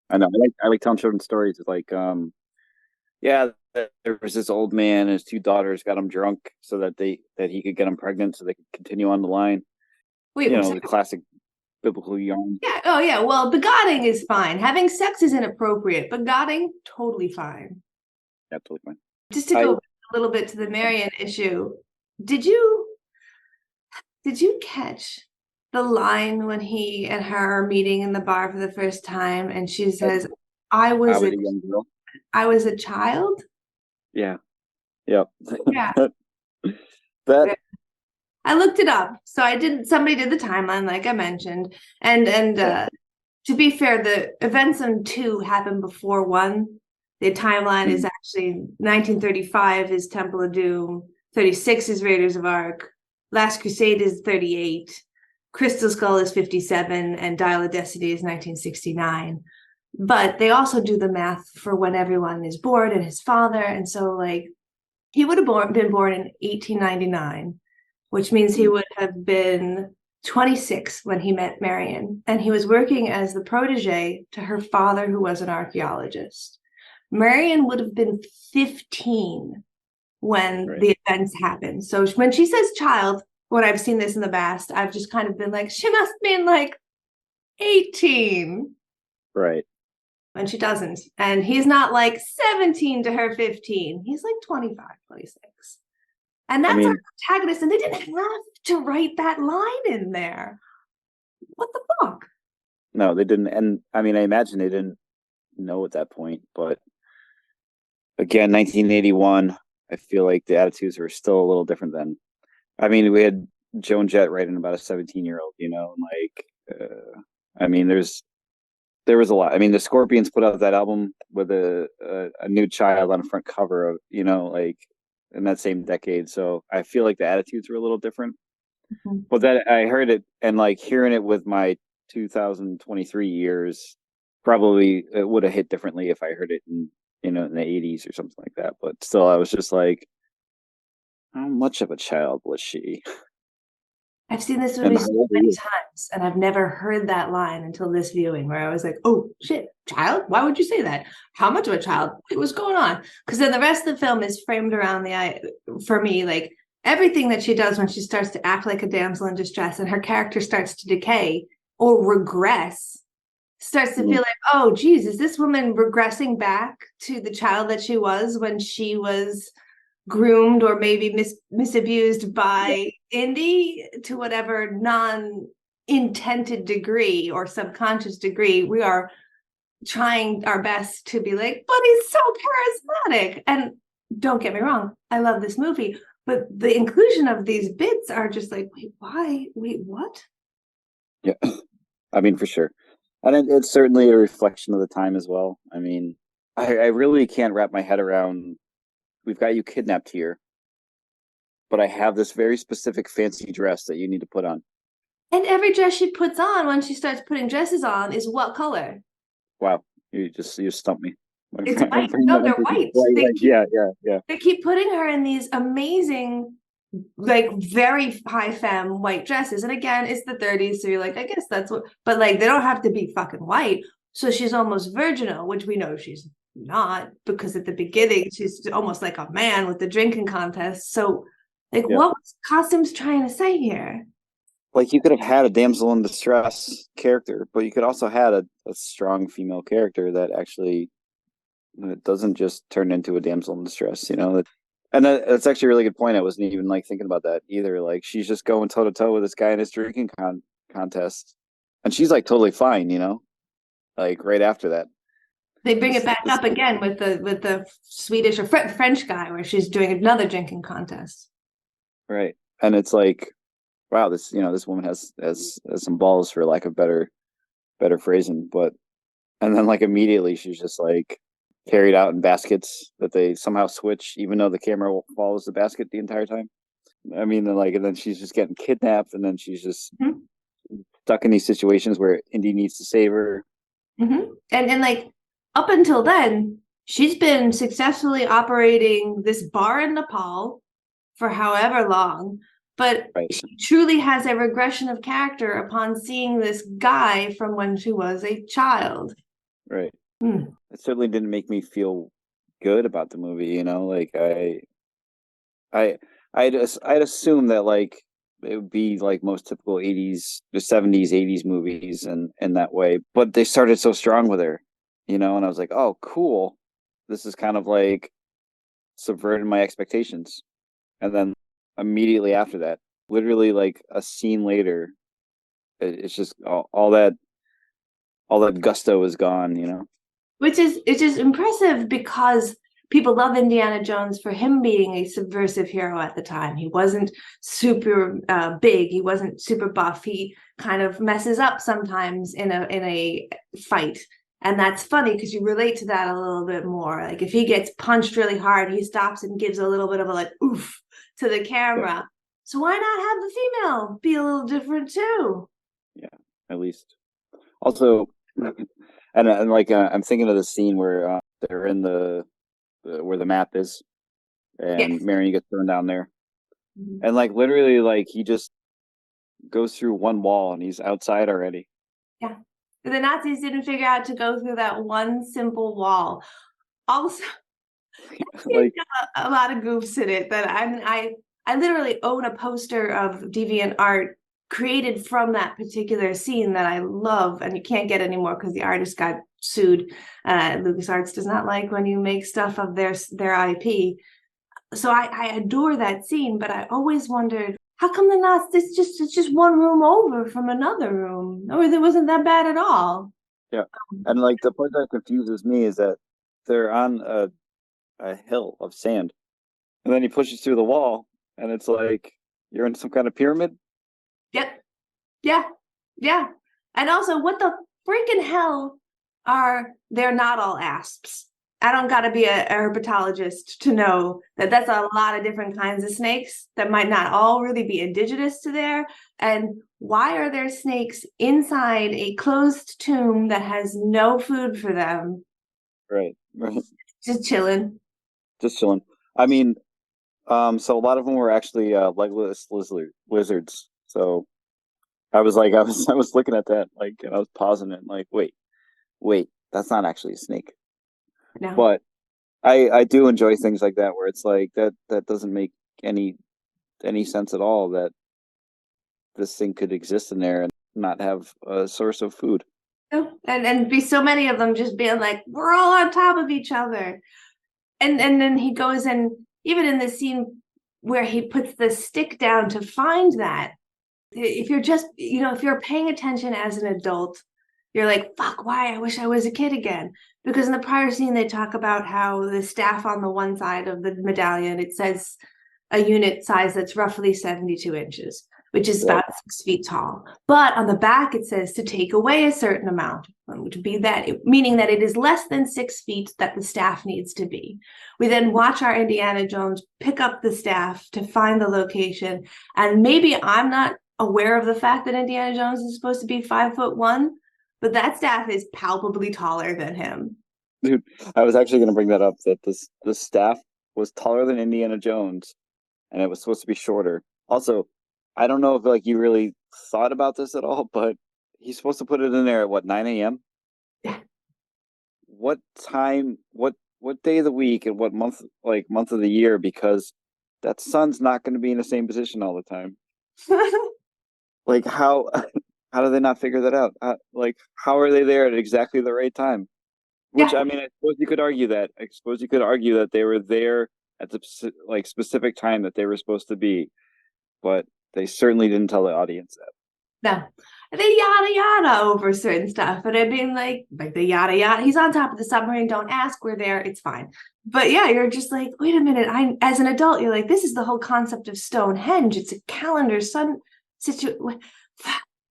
I know. I like telling children stories. It's like, yeah, there was this old man and his two daughters got him drunk so that he could get them pregnant so they could continue on the line. Wait, the classic biblical yarn. Yeah. Oh, yeah. Well, begodding is fine. Having sex is inappropriate. Begodding, totally fine. Absolutely fine. Just to go a little bit to the Marion issue, did you catch the line when he and her are meeting in the bar for the first time, and she says, "I was a young girl. I was a child." Yeah. Yep. Yeah. That. I looked it up. So somebody did the timeline, like I mentioned. And to be fair, the events in 2 happened before 1. The timeline is actually 1935 is Temple of Doom, 36 is Raiders of Ark, Last Crusade is 38, Crystal Skull is 57, and Dial of Destiny is 1969. But they also do the math for when everyone is born and his father. And so, like, he would have been born in 1899. Which means he would have been 26 when he met Marion, and he was working as the protege to her father, who was an archaeologist. Marion would have been 15 when the events happened. So when she says child, when I've seen this in the past, I've just kind of been like, she must have been like 18. Right. And she doesn't. And he's not like 17 to her 15. He's like 25, 26. And that's our protagonist, and they didn't have to write that line in there. What the fuck? No, they didn't. And I mean, I imagine they didn't know at that point. But again, 1981, I feel like the attitudes were still a little different then. I mean, we had Joan Jett writing about a 17-year-old, I mean, there was a lot. I mean, the Scorpions put out that album with a new child on the front cover of, in that same decade. So I feel like the attitudes were a little different. But that I heard it, and like hearing it with my 2023 years, probably it would have hit differently if I heard it in the 80s or something like that. But still, I was just like, how much of a child was she? I've seen this And movie how so old are many you? times, and I've never heard that line until this viewing, where I was like, "Oh shit, child? Why would you say that? How much of a child? Wait, what's going on?" Because then the rest of the film is framed around for me, like everything that she does when she starts to act like a damsel in distress, and her character starts to decay or regress, starts to feel like, "Oh, geez, is this woman regressing back to the child that she was when she was groomed or maybe misabused by Indy to whatever non-intended degree or subconscious degree? We are trying our best to be like, but he's so charismatic." And don't get me wrong, I love this movie, but the inclusion of these bits are just like, wait, why? Wait, what? Yeah, I mean, for sure. And it's certainly a reflection of the time as well. I mean, I really can't wrap my head around, we've got you kidnapped here, but I have this very specific fancy dress that you need to put on. And every dress she puts on when she starts putting dresses on is what color? Wow, you stumped me. It's white. No, they're white. Yeah. They keep putting her in these amazing, like very high femme white dresses. And again, it's the 30s, so you're like, I guess that's what, but like they don't have to be fucking white. So she's almost virginal, which we know she's not, because at the beginning she's almost like a man with the drinking contest. So like, Yeah. what was costumes trying to say here? Like, you could have had a damsel in distress character, but you could also had a strong female character that actually doesn't just turn into a damsel in distress, you know. And that's actually a really good point. I wasn't even like thinking about that either. Like, she's just going toe to toe with this guy in his drinking contest, and she's like totally fine, you know. Like right after that, They bring it back up again with the Swedish or French guy, where she's doing another drinking contest. Right, and it's like, wow, this woman has some balls, for lack of better phrasing. But and then like immediately she's just like carried out in baskets that they somehow switch, even though the camera follows the basket the entire time. I mean, and then she's just getting kidnapped, and then she's just stuck in these situations where Indy needs to save her. And like up until then, she's been successfully operating this bar in Nepal for however long, but she truly has a regression of character upon seeing this guy from when she was a child. Right. It certainly didn't make me feel good about the movie, you know. Like I'd assume that like it would be like most typical 80s, the 70s, 80s movies, and in that way. But they started so strong with her, you know, and I was like, oh, cool. This is kind of like subverted my expectations. And then immediately after that, literally like a scene later, it's just all that gusto is gone, you know. Which is, it's just impressive because people love Indiana Jones for him being a subversive hero at the time. He wasn't super big. He wasn't super buff. He kind of messes up sometimes in a fight. And that's funny because you relate to that a little bit more. Like if he gets punched really hard, he stops and gives a little bit of a like oof to the camera. Yeah. So why not have the female be a little different too? Yeah, at least. Also, and like I'm thinking of the scene where they're in where the map is, and Marion gets thrown down there, and like literally, like he just goes through one wall and he's outside already. Yeah, the Nazis didn't figure out to go through that one simple wall. Also, like a lot of goofs in it that I literally own a poster of DeviantArt created from that particular scene that I love, and you can't get anymore because the artist got sued. LucasArts does not like when you make stuff of their IP. So I adore that scene, but I always wondered, how come the Nazis, it's just one room over from another room, or it wasn't that bad at all? Yeah, and like the part that confuses me is that they're on a hill of sand, and then he pushes through the wall, and it's like you're in some kind of pyramid. Yep. Yeah. And also, what the freaking hell they're not all asps? I don't got to be a herpetologist to know that that's a lot of different kinds of snakes that might not all really be indigenous to there. And why are there snakes inside a closed tomb that has no food for them? Right. Just chilling. I mean, So a lot of them were actually legless lizards. So I was like, I was looking at that, like, and I was pausing it, like, wait, that's not actually a snake. No. But I do enjoy things like that where it's like that doesn't make any sense at all that this thing could exist in there and not have a source of food. No. And be so many of them just being like, we're all on top of each other. And then he goes and even in the scene where he puts the stick down to find that, if you're just, if you're paying attention as an adult, you're like, fuck, why? I wish I was a kid again. Because in the prior scene, they talk about how the staff on the one side of the medallion, it says a unit size that's roughly 72 inches, which is about 6 feet tall. But on the back, it says to take away a certain amount, which would be that, meaning that it is less than 6 feet that the staff needs to be. We then watch our Indiana Jones pick up the staff to find the location. And maybe I'm not aware of the fact that Indiana Jones is supposed to be 5'1", but that staff is palpably taller than him. Dude, I was actually going to bring that up, that the staff was taller than Indiana Jones, and it was supposed to be shorter. Also, I don't know if like you really thought about this at all, but he's supposed to put it in there at what, 9 a.m.? Yeah. What time? What day of the week and what month of the year? Because that sun's not going to be in the same position all the time. Like how do they not figure that out? Like how are they there at exactly the right time? Which Yeah. I mean, I suppose you could argue that. I suppose you could argue that they were there at the specific time that they were supposed to be, but they certainly didn't tell the audience that. No, they yada yada over certain stuff, but I mean, like the yada yada. He's on top of the submarine. Don't ask. We're there. It's fine. But yeah, you're just like, wait a minute. As an adult, you're like, this is the whole concept of Stonehenge. It's a calendar sun situation.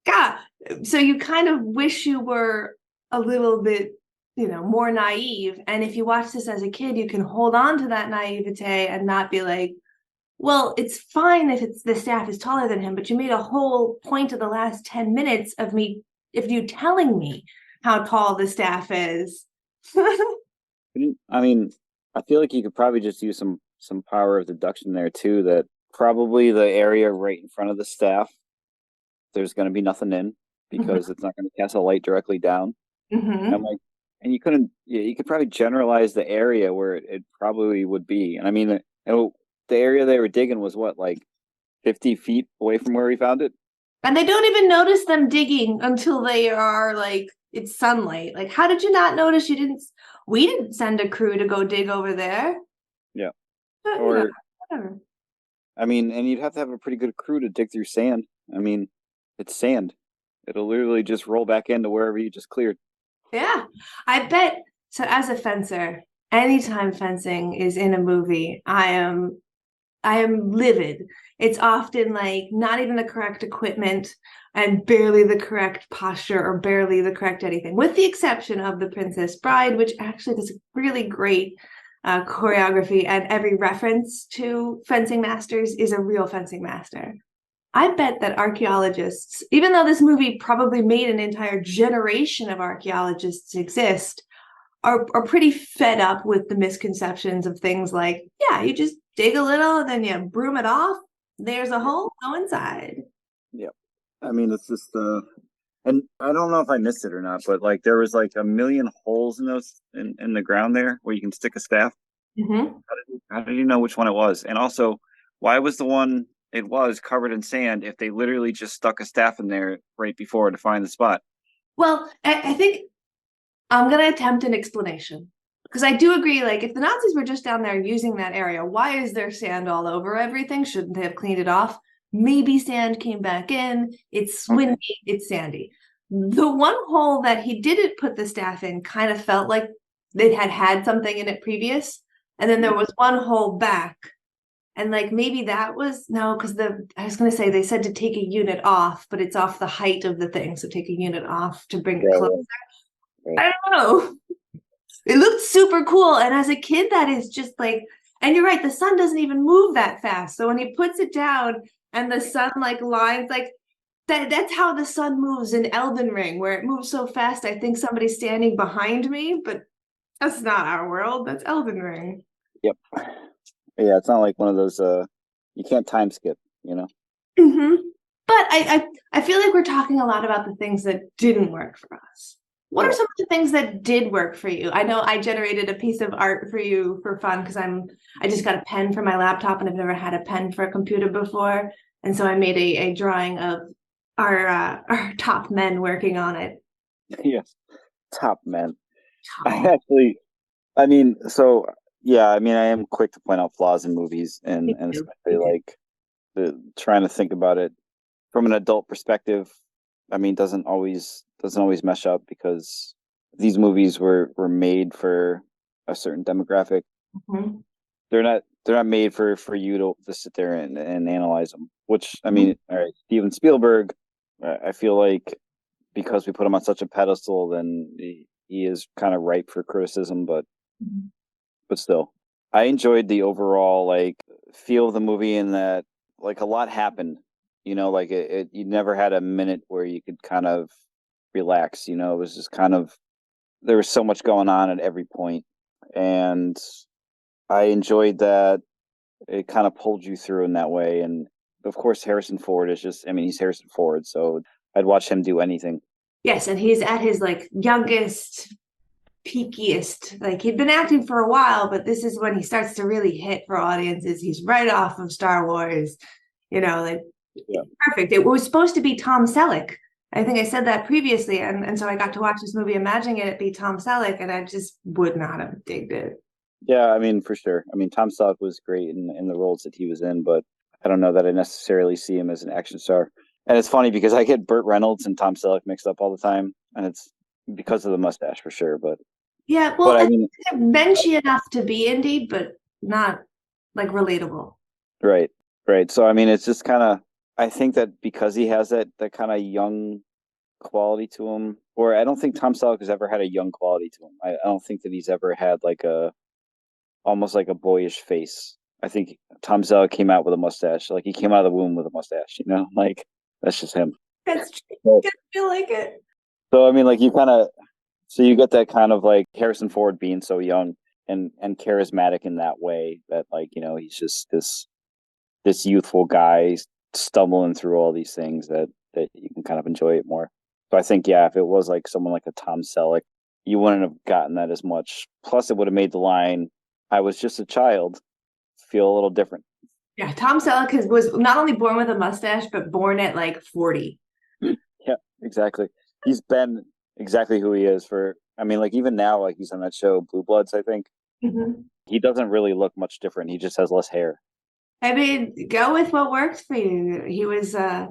God. So you kind of wish you were a little bit, more naive. And if you watch this as a kid, you can hold on to that naivete and not be like, well, it's fine if the staff is taller than him, but you made a whole point of the last 10 minutes of you telling me how tall the staff is. I mean, I feel like you could probably just use some power of deduction there too, that probably the area right in front of the staff, there's going to be nothing in because it's not going to cast a light directly down. Mm-hmm. I'm like, and you could probably generalize the area where it probably would be. And I mean, the area they were digging was what, like 50 feet away from where we found it? And they don't even notice them digging until they are like, it's sunlight. Like, how did you not notice we didn't send a crew to go dig over there. Yeah. But, Or, whatever. I mean, and you'd have to have a pretty good crew to dig through sand. I mean, it's sand. It'll literally just roll back into wherever you just cleared. Yeah, I bet. So as a fencer, anytime fencing is in a movie, I am livid. It's often like not even the correct equipment and barely the correct posture or barely the correct anything, with the exception of The Princess Bride, which actually does a really great choreography, and every reference to fencing masters is a real fencing master. I bet that archaeologists, even though this movie probably made an entire generation of archaeologists exist, are pretty fed up with the misconceptions of things like, yeah, you just dig a little and then you broom it off. There's a hole, go inside. Yeah. I mean, it's just and I don't know if I missed it or not, but like there was like a million holes in those in the ground there where you can stick a staff. Mm-hmm. How did you know which one it was? And also, why was the one it was covered in sand if they literally just stuck a staff in there right before to find the spot? Well, I think I'm going to attempt an explanation, because I do agree, like, if the Nazis were just down there using that area, why is there sand all over everything? Shouldn't they have cleaned it off? Maybe sand came back in. It's windy. It's sandy. The one hole that he didn't put the staff in kind of felt like it had something in it previous. And then there was one hole back. And like maybe that was, no, because I was going to say they said to take a unit off, but it's off the height of the thing. So take a unit off to bring it closer. Right. I don't know. It looked super cool. And as a kid, that is just like, and you're right, the sun doesn't even move that fast. So when he puts it down and the sun like lines, like that's how the sun moves in Elden Ring, where it moves so fast. I think somebody's standing behind me, but that's not our world. That's Elden Ring. Yep. Yeah, it's not like one of those. You can't time skip. You know. Mm-hmm. But I feel like we're talking a lot about the things that didn't work for us. What are Yeah. some of the things that did work for you? I know I generated a piece of art for you for fun because I just got a pen for my laptop and I've never had a pen for a computer before. And so I made a drawing of our top men working on it. Yes. Top men. I Top. actually. I mean, so yeah. I mean, I am quick to point out flaws in movies, Me and too. especially Me too. like the trying to think about it from an adult perspective. I mean, doesn't always mesh up because these movies were made for a certain demographic. Mhm. They're not made for you to sit there and analyze them. Which I Mhm. mean, all right, Steven Spielberg. I feel like because we put him on such a pedestal, then he is kind of ripe for criticism. But still, I enjoyed the overall like feel of the movie in that like a lot happened. Like you never had a minute where you could kind of relax. It was just kind of there was so much going on at every point, and I enjoyed that it kind of pulled you through in that way. And of course, Harrison Ford is just, I mean, he's Harrison Ford, so I'd watch him do anything. Yes, and he's at his like youngest, peakiest. Like he'd been acting for a while, but this is when he starts to really hit for audiences. He's right off of Star Wars, like Yeah. perfect. It was supposed to be Tom Selleck. I think I said that previously, and so I got to watch this movie imagining it be Tom Selleck, and I just would not have digged it. Yeah, I mean, for sure. I mean, Tom Selleck was great in the roles that he was in, but I don't know that I necessarily see him as an action star. And it's funny because I get Burt Reynolds and Tom Selleck mixed up all the time, and it's because of the mustache for sure. But Yeah, but well, I I mean, think they're benchy enough to be indie, but not like relatable. right, right. So I mean, it's just kind of I think that because he has that kind of young quality to him, or I don't think Tom Selleck has ever had a young quality to him. I don't think that he's ever had like a almost like a boyish face. I think Tom Selleck came out with a mustache. Like he came out of the womb with a mustache, Like that's just him. That's true. So, I feel like it. so I mean like you get that kind of like Harrison Ford being so young and charismatic in that way that like, he's just this youthful guy stumbling through all these things that you can kind of enjoy it more. So I think yeah, if it was like someone like a Tom Selleck, you wouldn't have gotten that as much. Plus it would have made the line I was just a child feel a little different. Yeah, Tom Selleck was not only born with a mustache, but born at like 40. Yeah, exactly. He's been exactly who he is for. I mean, like even now, like he's on that show Blue Bloods. I think Mhm. he doesn't really look much different. He just has less hair. I mean, go with what works for you. He was, yeah,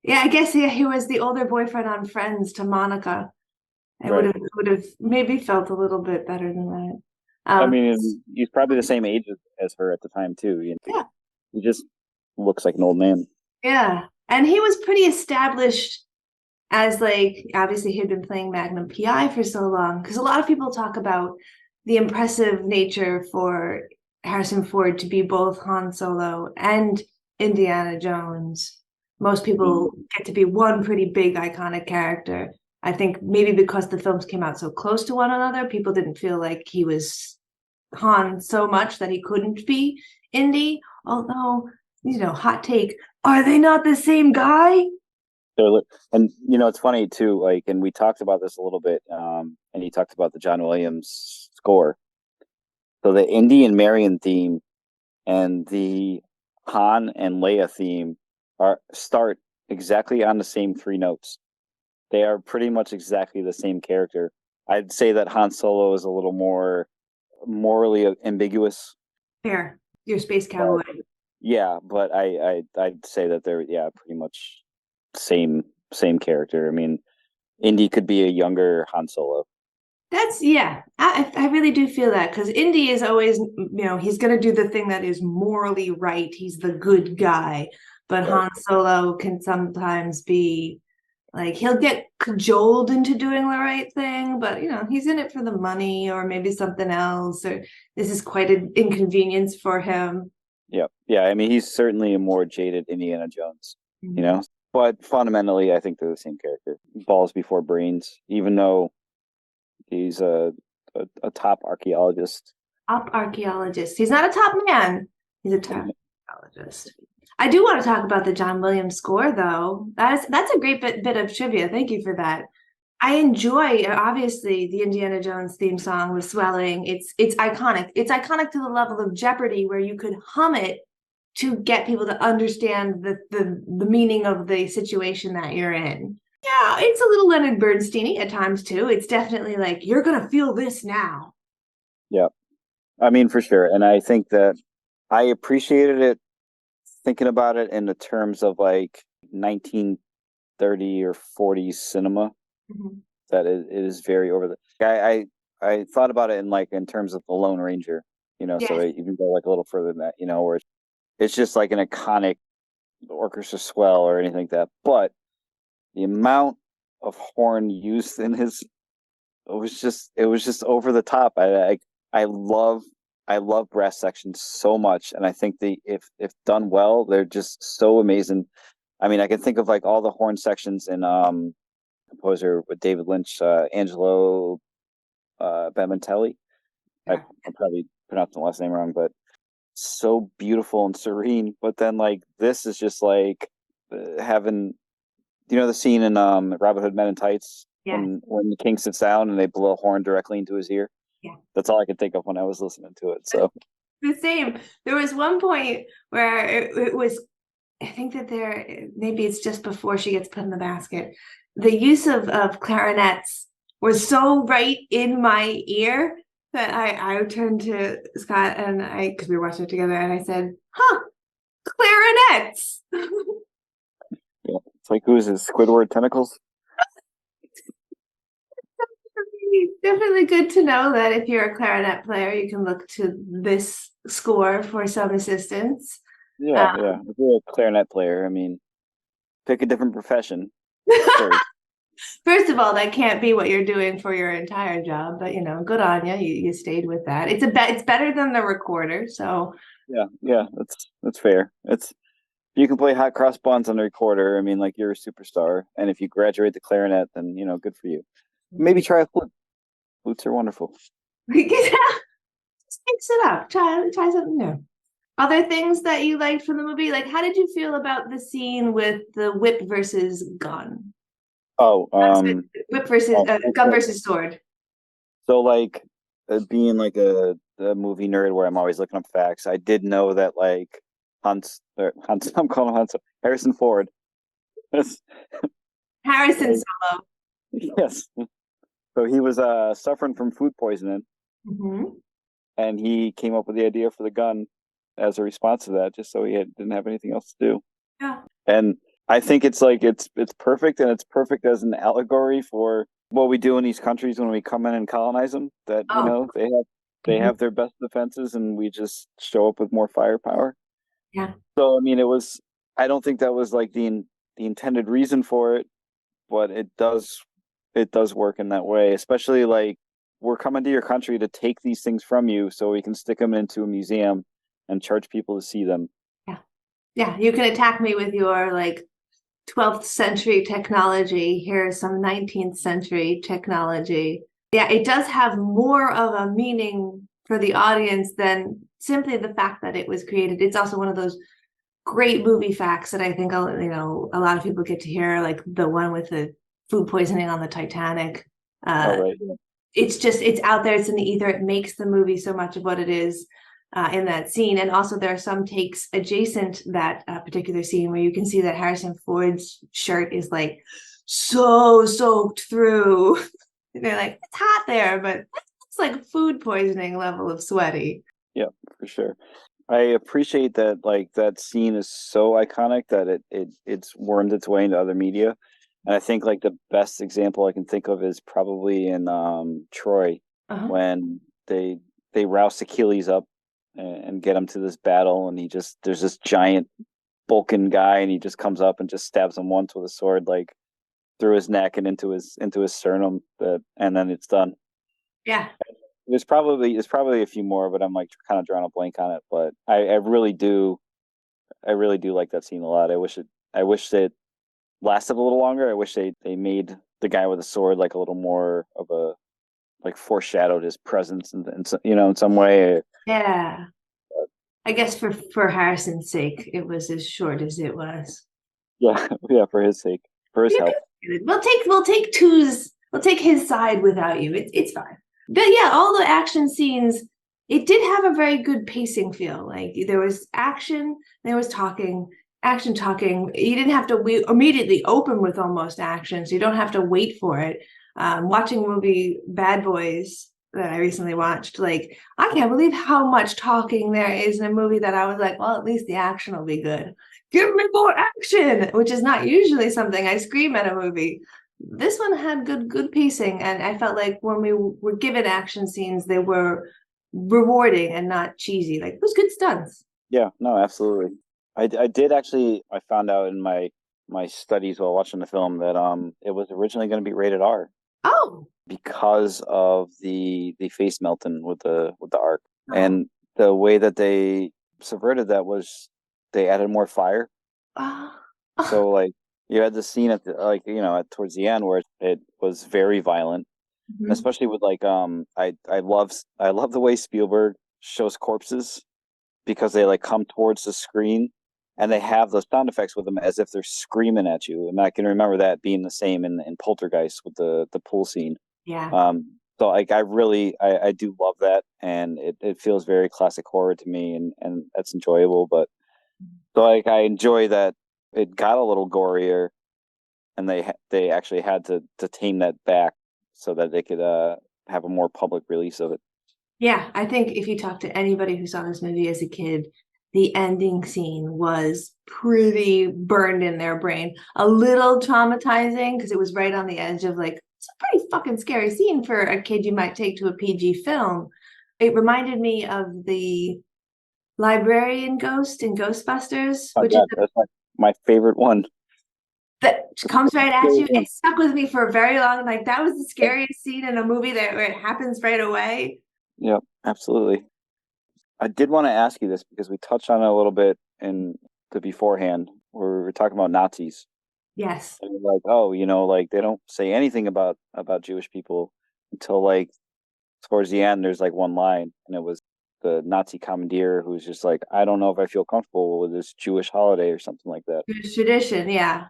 I guess he was the older boyfriend on Friends to Monica. I Right. would have maybe felt a little bit better than that. I mean, he's probably the same age as her at the time too. Yeah, He just looks like an old man. yeah, and he was pretty established as like obviously he'd been playing Magnum PI for so long because a lot of people talk about the impressive nature for Harrison Ford to be both Han Solo and Indiana Jones. Most people get to be one pretty big iconic character. I think maybe because the films came out so close to one another, people didn't feel like he was Han so much that he couldn't be Indy. Although, hot take, are they not the same guy? And it's funny too. Like, and we talked about this a little bit. And he talked about the John Williams score. So the Indy and Marion theme and the Han and Leia theme start exactly on the same three notes. They are pretty much exactly the same character. I'd say that Han Solo is a little more morally ambiguous. Fair. Your space cowboy. Yeah, but I'd say that they're pretty much same character. I mean, Indy could be a younger Han Solo. I really do feel that because Indy is always, he's going to do the thing that is morally right. He's the good guy. But Han Solo can sometimes be like, he'll get cajoled into doing the right thing, but, he's in it for the money or maybe something else, or this is quite an inconvenience for him. Yeah. Yeah. I mean, he's certainly a more jaded Indiana Jones, but fundamentally, I think they're the same character. Balls before brains, even though he's a top archaeologist. Top archaeologist. He's not a top man, He's a toxicologist. I do want to talk about the John Williams score, though. That's a great bit of trivia. Thank you for that. I enjoy, obviously, the Indiana Jones theme song, The Swelling. It's iconic. It's iconic to the level of Jeopardy, where you could hum it to get people to understand the meaning of the situation that you're in. Yeah, it's a little Leonard Bernstein-y at times, too. It's definitely like, you're going to feel this now. Yeah. I mean, for sure. And I think that I appreciated it thinking about it in the terms of like 1930 or 40s cinema. Mm-hmm. That it is very over the. I thought about it in terms of the Lone Ranger, Yes. So you can go like a little further than that, where it's just like an iconic orchestra swell or anything like that. But the amount of horn used in his, it was just over the top. I love brass sections so much, and I think if done well, they're just so amazing. I mean, I can think of like all the horn sections in composer with David Lynch, Angelo Badamontelli. Yeah. I'm probably pronouncing the last name wrong, but so beautiful and serene. But then like this is just like having, the scene in Robin Hood Men in Tights, Yeah. when the king sits down and they blow a horn directly into his ear. Yeah. That's all I could think of when I was listening to it. So the same. There was one point where it was, I think that maybe it's just before she gets put in the basket. The use of clarinets was so right in my ear that I turned to Scott and because we were watching it together, and I said, clarinets. Yeah, it's like, who is this? Squidward tentacles? Definitely good to know that if you're a clarinet player, you can look to this score for some assistance. Yeah. If you're a clarinet player, I mean, pick a different profession. First of all, that can't be what you're doing for your entire job, but good on you. You stayed with that. It's better than the recorder. So yeah, that's fair. You can play hot cross buns on the recorder. I mean, like, you're a superstar, and if you graduate the clarinet, then good for you. Maybe try a flute. Flutes are wonderful. Just mix it up. Try something new. Other things that you liked from the movie, like how did you feel about the scene with the whip versus gun? Oh, whip versus gun versus sword. So, like, being like a movie nerd where I'm always looking up facts, I did know that like I'm calling him Hans, Harrison Ford. Harrison Solo. Yes. So he was suffering from food poisoning, and he came up with the idea for the gun as a response to that, just so he didn't have anything else to do. Yeah. And I think it's like it's perfect, and it's perfect as an allegory for what we do in these countries when we come in and colonize them. That they have their best defenses, and we just show up with more firepower. Yeah. So I mean, I don't think that was like the intended reason for it, but it does work in that way. Especially like, we're coming to your country to take these things from you, so we can stick them into a museum and charge people to see them. Yeah, you can attack me with your like 12th century technology. Here's some 19th century technology. Yeah, it does have more of a meaning for the audience than simply the fact that it was created. It's also one of those great movie facts that I think a lot of people get to hear, like the one with the food poisoning on the Titanic. Right. It's out there, it's in the ether. It makes the movie so much of what it is in that scene. And also there are some takes adjacent that particular scene where you can see that Harrison Ford's shirt is like so soaked through. And they're like, it's hot there, but it's like food poisoning level of sweaty. Yeah, for sure. I appreciate that, like, that scene is so iconic that it's wormed its way into other media. And I think like the best example I can think of is probably in Troy, when they rouse Achilles up and get him to this battle, and there's this giant bulking guy, and he just comes up and just stabs him once with a sword, like through his neck and into his sternum, and then it's done. Yeah. There's probably a few more, but I'm like kind of drawing a blank on it. But I really do like that scene a lot. I wish it lasted a little longer. I wish they made the guy with the sword like a little more of a, like, foreshadowed his presence in some way. Yeah. I guess for Harrison's sake, it was as short as it was. Yeah, yeah, for his sake, for his health. We'll take his side without you. It's fine. But yeah, all the action scenes, it did have a very good pacing feel. Like there was action, there was talking, action, talking. You didn't have to immediately open with almost action, so you don't have to wait for it. Watching the movie Bad Boys that I recently watched, like I can't believe how much talking there is in a movie that I was like, well, at least the action will be good. Give me more action, which is not usually something I scream at a movie. This one had good pacing, and I felt like when we were given action scenes, they were rewarding and not cheesy. Like it was good stunts. Yeah, no, absolutely. I did actually. I found out in my studies while watching the film that it was originally going to be rated R. Oh, because of the face melting with the arc. Oh. And the way that they subverted that was they added more fire. So like you had the scene at towards the end where it was very violent, Mhm. especially with like I love the way Spielberg shows corpses because they like come towards the screen and they have those sound effects with them as if they're screaming at you. And I can remember that being the same in Poltergeist with the pool scene. Yeah. So like I do love that, and it feels very classic horror to me, and that's enjoyable. But so like I enjoy that it got a little gorier, and they actually had to tame that back so that they could have a more public release of it. Yeah, I think if you talk to anybody who saw this movie as a kid, the ending scene was pretty burned in their brain. A little traumatizing because it was right on the edge of like, it's a pretty fucking scary scene for a kid you might take to a PG film. It reminded me of the librarian ghost in Ghostbusters, Oh, which God, is that's my favorite one. that comes right at you. It stuck with me for a very long. Like that was the scariest scene in a movie where it happens right away. Yep, absolutely. I did want to ask you this because we touched on it a little bit in the beforehand where we were talking about Nazis. Yes. And like, oh, like they don't say anything about Jewish people until like towards the end. There's like one line, and it was the Nazi commandeer who's just like, I don't know if I feel comfortable with this Jewish holiday or something like that. Jewish tradition, yeah.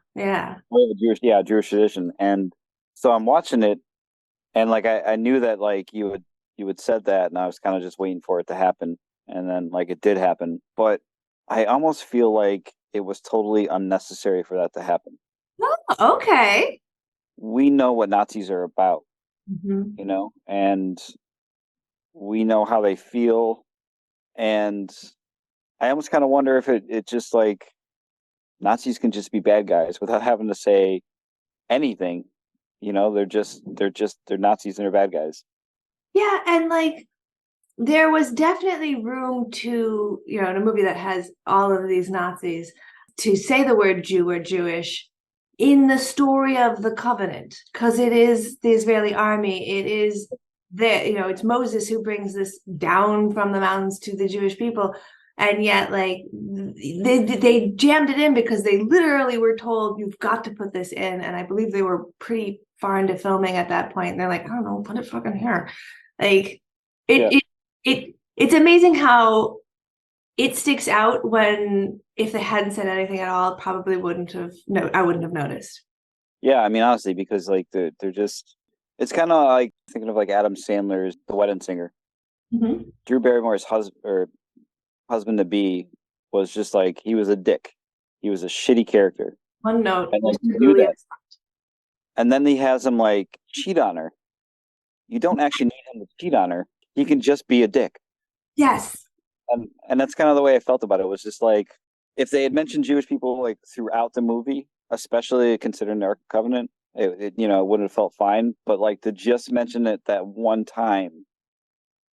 Jewish tradition. And so I'm watching it, and like I knew that like you had said that, and I was kind of just waiting for it to happen, and then like it did happen, but I almost feel like it was totally unnecessary for that to happen. Oh, okay. We know what Nazis are about, Mhm. and we know how they feel. And I almost kind of wonder if it just like Nazis can just be bad guys without having to say anything. They're Nazis and they're bad guys. Yeah, and like there was definitely room to, in a movie that has all of these Nazis, to say the word Jew or Jewish in the story of the covenant, because it is the Israeli army. It is it's Moses who brings this down from the mountains to the Jewish people. And yet, like, they jammed it in because they literally were told, you've got to put this in. And I believe they were pretty far into filming at that point. And they're like, I don't know, put it fucking here. Like, it's amazing how it sticks out when if they hadn't said anything at all, probably wouldn't have. No, I wouldn't have noticed. Yeah, I mean, honestly, because like they're just. It's kind of like thinking of like Adam Sandler's The Wedding Singer. Mm-hmm. Drew Barrymore's husband to be was just like he was a dick. He was a shitty character. One note, and like knew that. And then he has him like cheat on her. You don't actually need him to cheat on her. He can just be a dick. Yes. And that's kind of the way I felt about it. It was just like if they had mentioned Jewish people like throughout the movie, especially considering the Ark of Covenant, it wouldn't have felt fine. But like to just mention it that one time,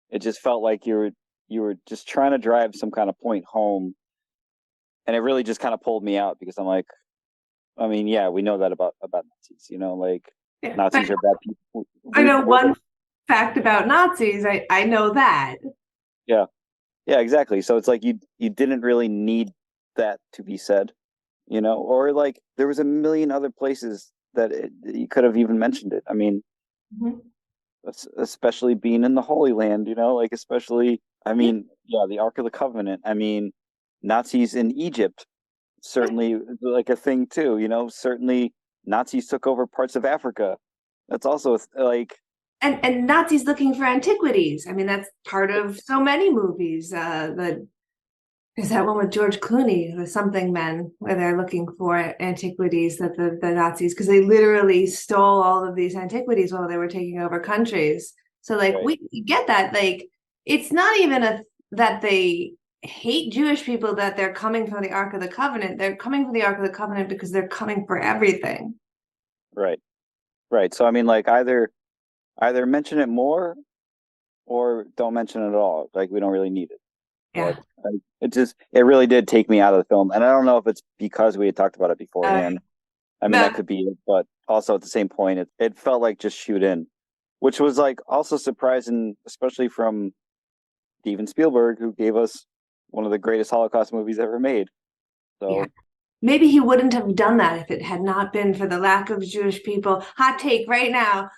it just felt like you were just trying to drive some kind of point home, and it really just kind of pulled me out because I'm like, I mean, yeah, we know that about Nazis, Nazis are bad people. I know one fact about Nazis. I know that. Yeah, exactly. So it's like you didn't really need that to be said, or like there was a million other places that you could have even mentioned it. I mean, especially being in the Holy Land, like especially I mean, yeah, the Ark of the Covenant. I mean, Nazis in Egypt, certainly like a thing too. Certainly Nazis took over parts of Africa. That's also like, And Nazis looking for antiquities. I mean, that's part of so many movies. There's that one with George Clooney, The Something Men, where they're looking for antiquities that the Nazis, because they literally stole all of these antiquities while they were taking over countries. So like right. we get that. Like it's not even that they hate Jewish people, that they're coming from the Ark of the Covenant. They're coming from the Ark of the Covenant because they're coming for everything. Right. Right. So I mean, like either mention it more or don't mention it at all. Like we don't really need it. Yeah. But it really did take me out of the film. And I don't know if it's because we had talked about it beforehand. I mean, that could be it. But also at the same point, it felt like just shoot in, which was like also surprising, especially from Steven Spielberg, who gave us one of the greatest Holocaust movies ever made. So maybe he wouldn't have done that if it had not been for the lack of Jewish people. Hot take right now.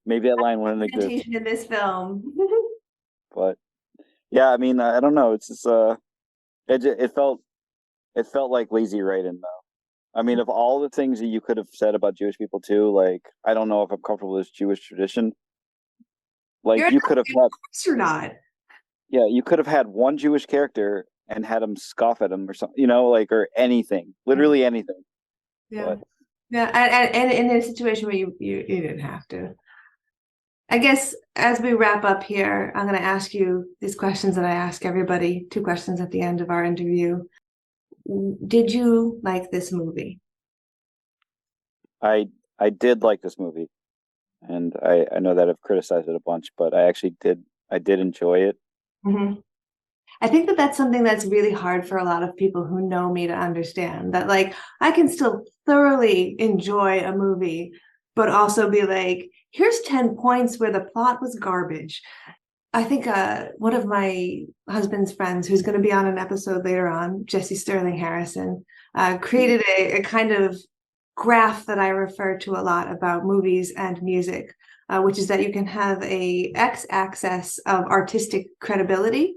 Maybe that line wouldn't exist in this film. But yeah, I mean, I don't know. It's just it felt like lazy writing though. I mean, of all the things that you could have said about Jewish people too, like I don't know if I'm comfortable with this Jewish tradition. Like you could have had, or not. Yeah, you could have had one Jewish character and had him scoff at him or something, like or anything, literally anything. Yeah, but, yeah, and in a situation where you didn't have to. I guess as we wrap up here, I'm going to ask you these questions that I ask everybody, 2 questions at the end of our interview. Did you like this movie? I did like this movie, and I know that I've criticized it a bunch, but I actually did enjoy it. Mm-hmm. I think that that's something that's really hard for a lot of people who know me to understand, that like I can still thoroughly enjoy a movie, but also be like, here's 10 points where the plot was garbage. I think one of my husband's friends, who's going to be on an episode later on, Jesse Sterling Harrison, created a kind of graph that I refer to a lot about movies and music, which is that you can have a x-axis of artistic credibility,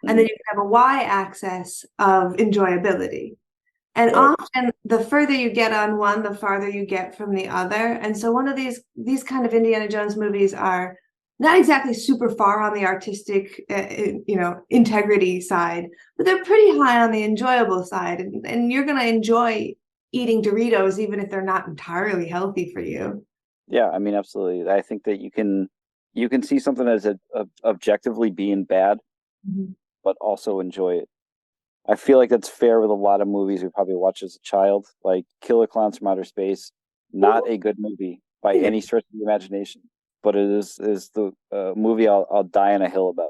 and then you can have a y-axis of enjoyability. And often the further you get on one, the farther you get from the other. And so one of these kind of Indiana Jones movies are not exactly super far on the artistic, integrity side, but they're pretty high on the enjoyable side. And you're going to enjoy eating Doritos, even if they're not entirely healthy for you. Yeah, I mean, absolutely. I think that you can see something as objectively being bad, but also enjoy it. I feel like that's fair with a lot of movies we probably watched as a child, like Killer Clowns from Outer Space. Not a good movie by any stretch of the imagination, but it is the movie I'll die on a hill about,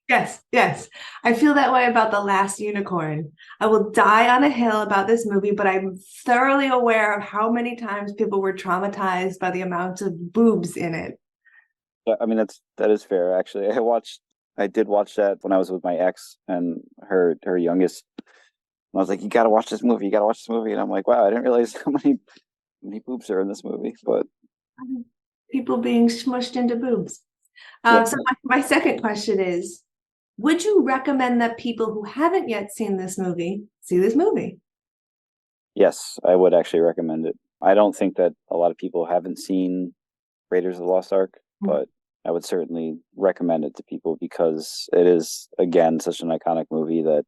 Yes. I feel that way about The Last Unicorn. I will die on a hill about this movie, but I'm thoroughly aware of how many times people were traumatized by the amount of boobs in it. Yeah, I mean, that is fair, actually. I did watch that when I was with my ex and her youngest. And I was like, you got to watch this movie. And I'm like, wow, I didn't realize how many boobs are in this movie. But people being smushed into boobs. Yeah. So my second question is, would you recommend that people who haven't yet seen this movie see this movie? Yes, I would actually recommend it. I don't think that a lot of people haven't seen Raiders of the Lost Ark, but I would certainly recommend it to people because it is, again, such an iconic movie that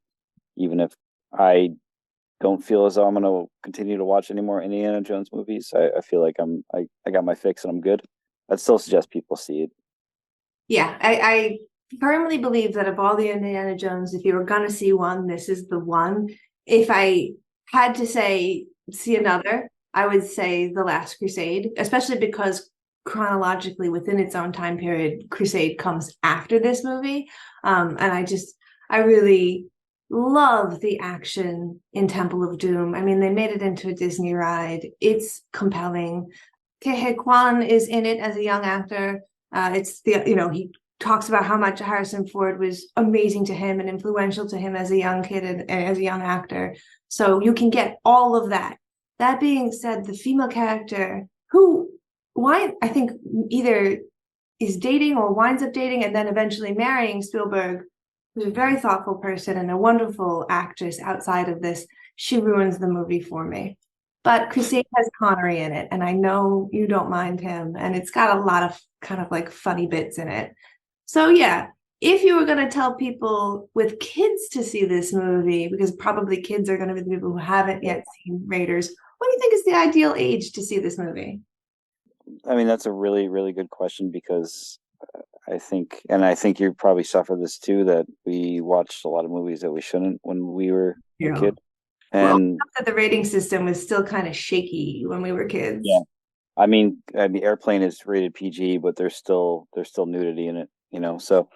even if I don't feel as though I'm going to continue to watch any more Indiana Jones movies, I feel like I got my fix and I'm good. I'd still suggest people see it. Yeah, I firmly believe that of all the Indiana Jones, if you were going to see one, this is the one. If I had to say see another, I would say The Last Crusade, especially because chronologically within its own time period, Crusade comes after this movie. And I really love the action in Temple of Doom. I mean, they made it into a Disney ride. It's compelling. Ke Huy Quan is in it as a young actor. He talks about how much Harrison Ford was amazing to him and influential to him as a young kid and as a young actor. So you can get all of that. That being said, the female character I think either is dating or winds up dating and then eventually marrying Spielberg, who's a very thoughtful person and a wonderful actress outside of this, she ruins the movie for me. But Crusade has Connery in it, and I know you don't mind him, and it's got a lot of kind of like funny bits in it. So yeah, if you were going to tell people with kids to see this movie, because probably kids are going to be the people who haven't yet seen Raiders, what do you think is the ideal age to see this movie? I mean, that's a really, really good question because I think you probably suffer this too, that we watched a lot of movies that we shouldn't when we were a kid. And that the rating system was still kind of shaky when we were kids. Yeah. I mean, Airplane is rated PG, but there's still nudity in it, you know. So,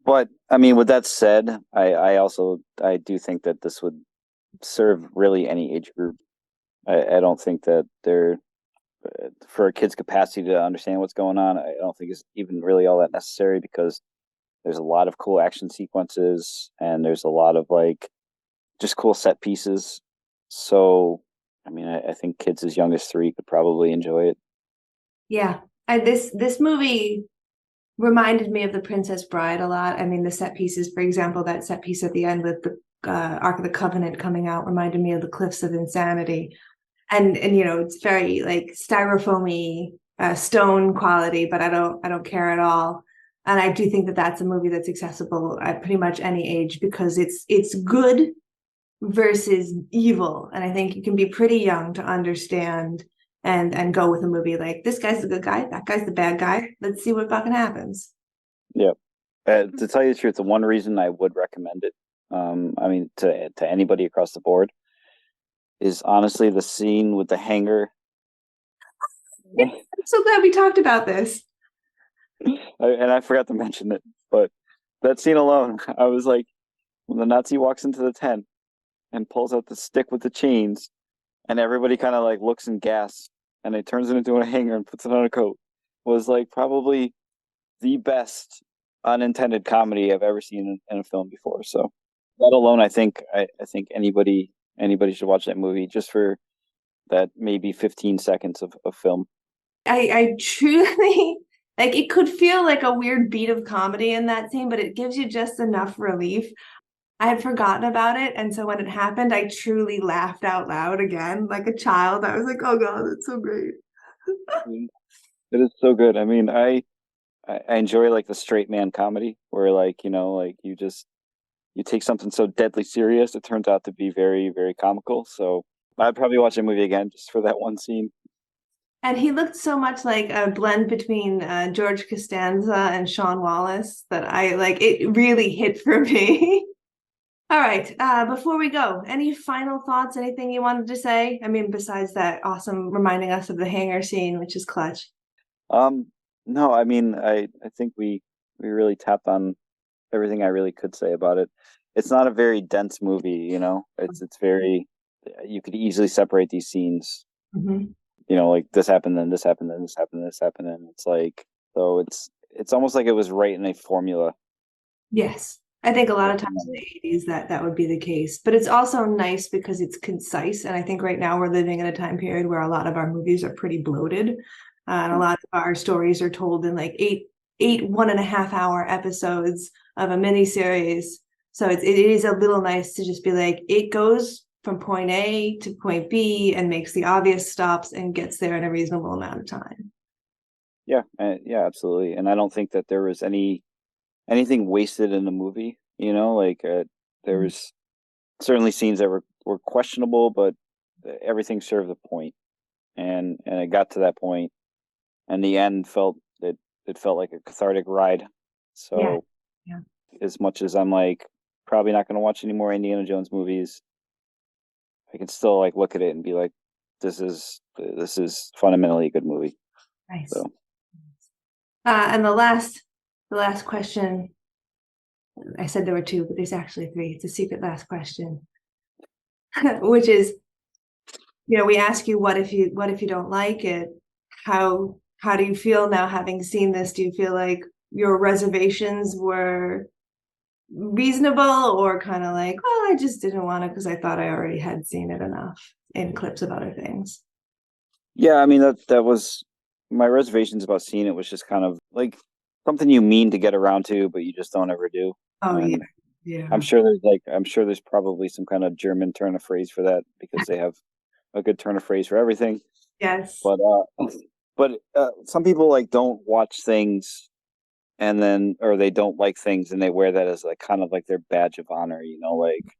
but I mean, with that said, I do think that this would serve really any age group. I don't think that they're for a kid's capacity to understand what's going on. I don't think it's even really all that necessary because there's a lot of cool action sequences and there's a lot of like just cool set pieces. So, I mean, I think kids as young as 3 could probably enjoy it. Yeah, this movie reminded me of The Princess Bride a lot. I mean, the set pieces, for example, that set piece at the end with the Ark of the Covenant coming out reminded me of the Cliffs of Insanity. And you know, it's very like styrofoamy stone quality, but I don't care at all. And I do think that that's a movie that's accessible at pretty much any age because it's good versus evil. And I think you can be pretty young to understand and go with a movie like this guy's the good guy, that guy's the bad guy. Let's see what fucking happens. Yeah. To tell you the truth, the one reason I would recommend it, I mean, to anybody across the board, is honestly the scene with the hangar. I'm so glad we talked about this. And I forgot to mention it, but that scene alone, I was like, when the Nazi walks into the tent and pulls out the stick with the chains, and everybody kind of like looks and gasps, and it turns it into a hanger and puts it on a coat, was like probably the best unintended comedy I've ever seen in a film before. So that alone, I think anybody should watch that movie just for that maybe 15 seconds of film. I truly like it could feel like a weird beat of comedy in that scene, but it gives you just enough relief. I had forgotten about it, and so when it happened, I truly laughed out loud again, like a child. I was like, "Oh God, that's so great!" It is so good. I mean, I enjoy like the straight man comedy, where like, you know, like you take something so deadly serious, it turns out to be very, very comical. So I'd probably watch a movie again just for that one scene. And he looked so much like a blend between George Costanza and Sean Wallace that I like. It really hit for me. All right. Before we go, any final thoughts? Anything you wanted to say? I mean, besides that awesome reminding us of the hangar scene, which is clutch. No, I mean, I think we really tapped on everything I really could say about it. It's not a very dense movie, you know. It's very, you could easily separate these scenes. Mm-hmm. You know, like this happened, then this happened, then this happened, then this happened, and it's like, so it's almost like it was right in a formula. Yes, I think a lot of times in the 80s that would be the case, but it's also nice because it's concise. And I think right now we're living in a time period where a lot of our movies are pretty bloated, and a lot of our stories are told in like eight 1.5 hour episodes of a mini series. So it is a little nice to just be like, it goes from point A to point B and makes the obvious stops and gets there in a reasonable amount of time. Yeah, yeah, absolutely. And I don't think that there was anything wasted in the movie. You know, like there was certainly scenes that were questionable, but everything served the point, and it got to that point, and the end felt like a cathartic ride. So, yeah. As much as I'm like probably not going to watch any more Indiana Jones movies, I can still like look at it and be like, this is fundamentally a good movie. Nice. So. And the last question, I said there were 2, but there's actually 3. It's a secret last question, which is, you know, we ask you, what if you don't like it? How do you feel now having seen this? Do you feel like your reservations were reasonable, or kind of like, well, I just didn't want it because I thought I already had seen it enough in clips of other things? Yeah, I mean that was my reservations about seeing it was just kind of like something you mean to get around to, but you just don't ever do. Oh, yeah. And Yeah. I'm sure there's probably some kind of German turn of phrase for that because they have a good turn of phrase for everything. Yes. But some people like don't watch things and then, or they don't like things and they wear that as like kind of like their badge of honor, like,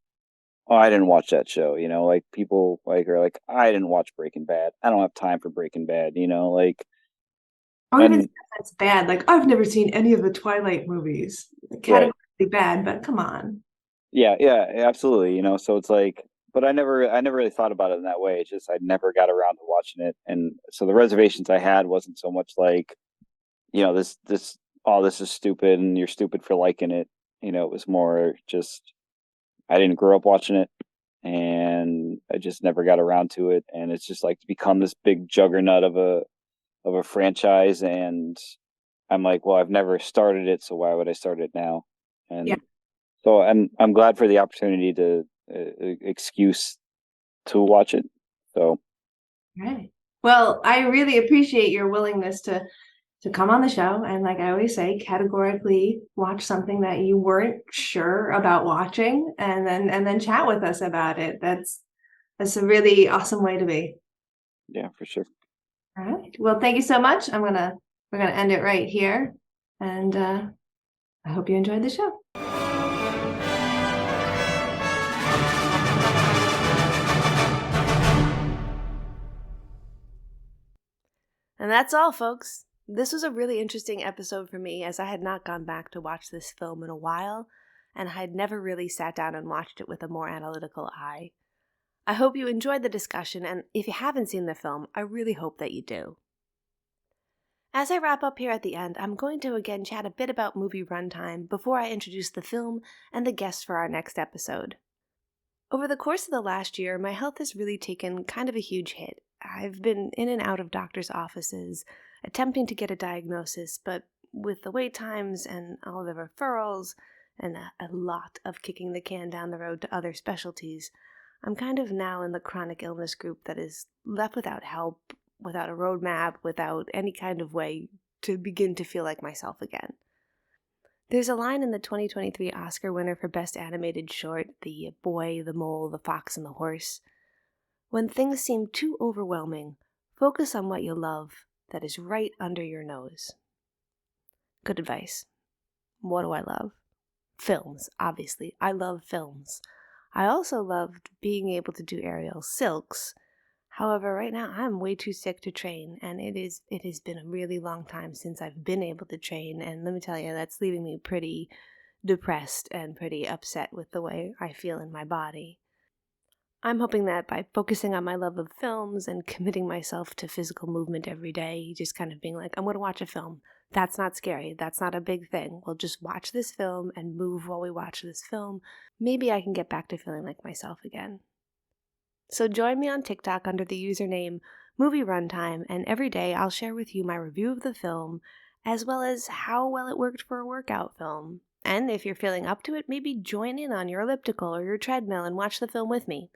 oh, I didn't watch that show, like people like are like, I didn't watch Breaking Bad. I don't have time for Breaking Bad, like, Or even and if that's bad. Like, I've never seen any of the Twilight movies. Categorically bad, but come on. yeah, absolutely, so it's like, but I never really thought about it in that way. It's just I never got around to watching it, and so the reservations I had wasn't so much like, this this is stupid and you're stupid for liking it. It was more just I didn't grow up watching it, and I just never got around to it, and it's just like become this big juggernaut of a franchise, and I'm like, well, I've never started it, so why would I start it now? And Yeah. so I'm glad for the opportunity to excuse to watch it. So Right. Well, I really appreciate your willingness to come on the show and, like I always say, categorically watch something that you weren't sure about watching and then chat with us about it. That's a really awesome way to be. yeah, for sure. All right. Well, thank you so much. We're gonna end it right here, and I hope you enjoyed the show. And that's all, folks. This was a really interesting episode for me, as I had not gone back to watch this film in a while, and I had never really sat down and watched it with a more analytical eye. I hope you enjoyed the discussion, and if you haven't seen the film, I really hope that you do. As I wrap up here at the end, I'm going to again chat a bit about movie runtime before I introduce the film and the guests for our next episode. Over the course of the last year, my health has really taken kind of a huge hit. I've been in and out of doctors' offices, attempting to get a diagnosis, but with the wait times and all the referrals and a lot of kicking the can down the road to other specialties, I'm kind of now in the chronic illness group that is left without help, without a roadmap, without any kind of way to begin to feel like myself again. There's a line in the 2023 Oscar winner for Best Animated Short, The Boy, the Mole, the Fox, and the Horse. When things seem too overwhelming, focus on what you love that is right under your nose. Good advice. What do I love? Films, obviously. I love films. I also loved being able to do aerial silks. However, right now I'm way too sick to train, and it has been a really long time since I've been able to train, and let me tell you, that's leaving me pretty depressed and pretty upset with the way I feel in my body. I'm hoping that by focusing on my love of films and committing myself to physical movement every day, just kind of being like, I'm going to watch a film. That's not scary. That's not a big thing. We'll just watch this film and move while we watch this film. Maybe I can get back to feeling like myself again. So join me on TikTok under the username Movie Runtime, and every day I'll share with you my review of the film, as well as how well it worked for a workout film. And if you're feeling up to it, maybe join in on your elliptical or your treadmill and watch the film with me.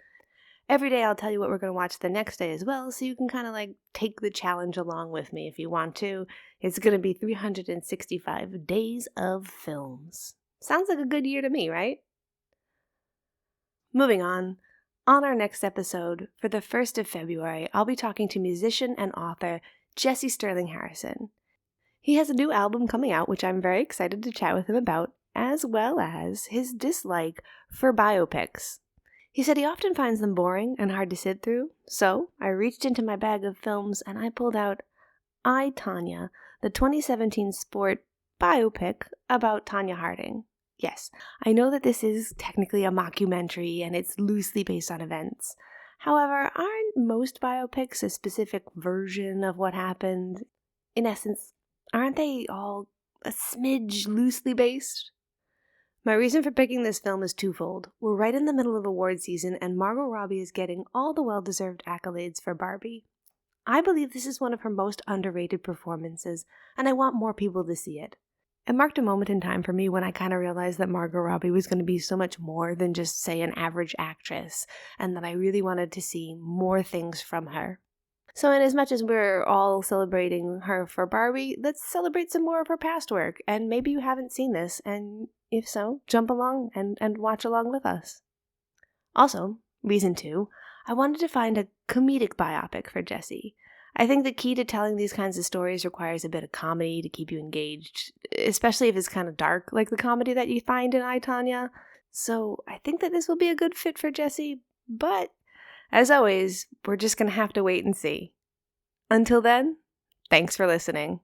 Every day I'll tell you what we're going to watch the next day as well, so you can kind of like take the challenge along with me if you want to. It's going to be 365 days of films. Sounds like a good year to me, right? Moving on. On our next episode, for the 1st of February, I'll be talking to musician and author Jesse Sterling Harrison. He has a new album coming out, which I'm very excited to chat with him about, as well as his dislike for biopics. He said he often finds them boring and hard to sit through, so I reached into my bag of films and I pulled out I, Tonya, the 2017 sport biopic about Tonya Harding. Yes, I know that this is technically a mockumentary and it's loosely based on events. However, aren't most biopics a specific version of what happened? In essence, aren't they all a smidge loosely based? My reason for picking this film is twofold. We're right in the middle of award season and Margot Robbie is getting all the well-deserved accolades for Barbie. I believe this is one of her most underrated performances, and I want more people to see it. It marked a moment in time for me when I kind of realized that Margot Robbie was going to be so much more than just, say, an average actress, and that I really wanted to see more things from her. So, in as much as we're all celebrating her for Barbie, let's celebrate some more of her past work. And maybe you haven't seen this, and if so, jump along and watch along with us. Also, reason 2, I wanted to find a comedic biopic for Jessie. I think the key to telling these kinds of stories requires a bit of comedy to keep you engaged, especially if it's kind of dark, like the comedy that you find in I, Tonya. So I think that this will be a good fit for Jessie, but as always, we're just going to have to wait and see. Until then, thanks for listening.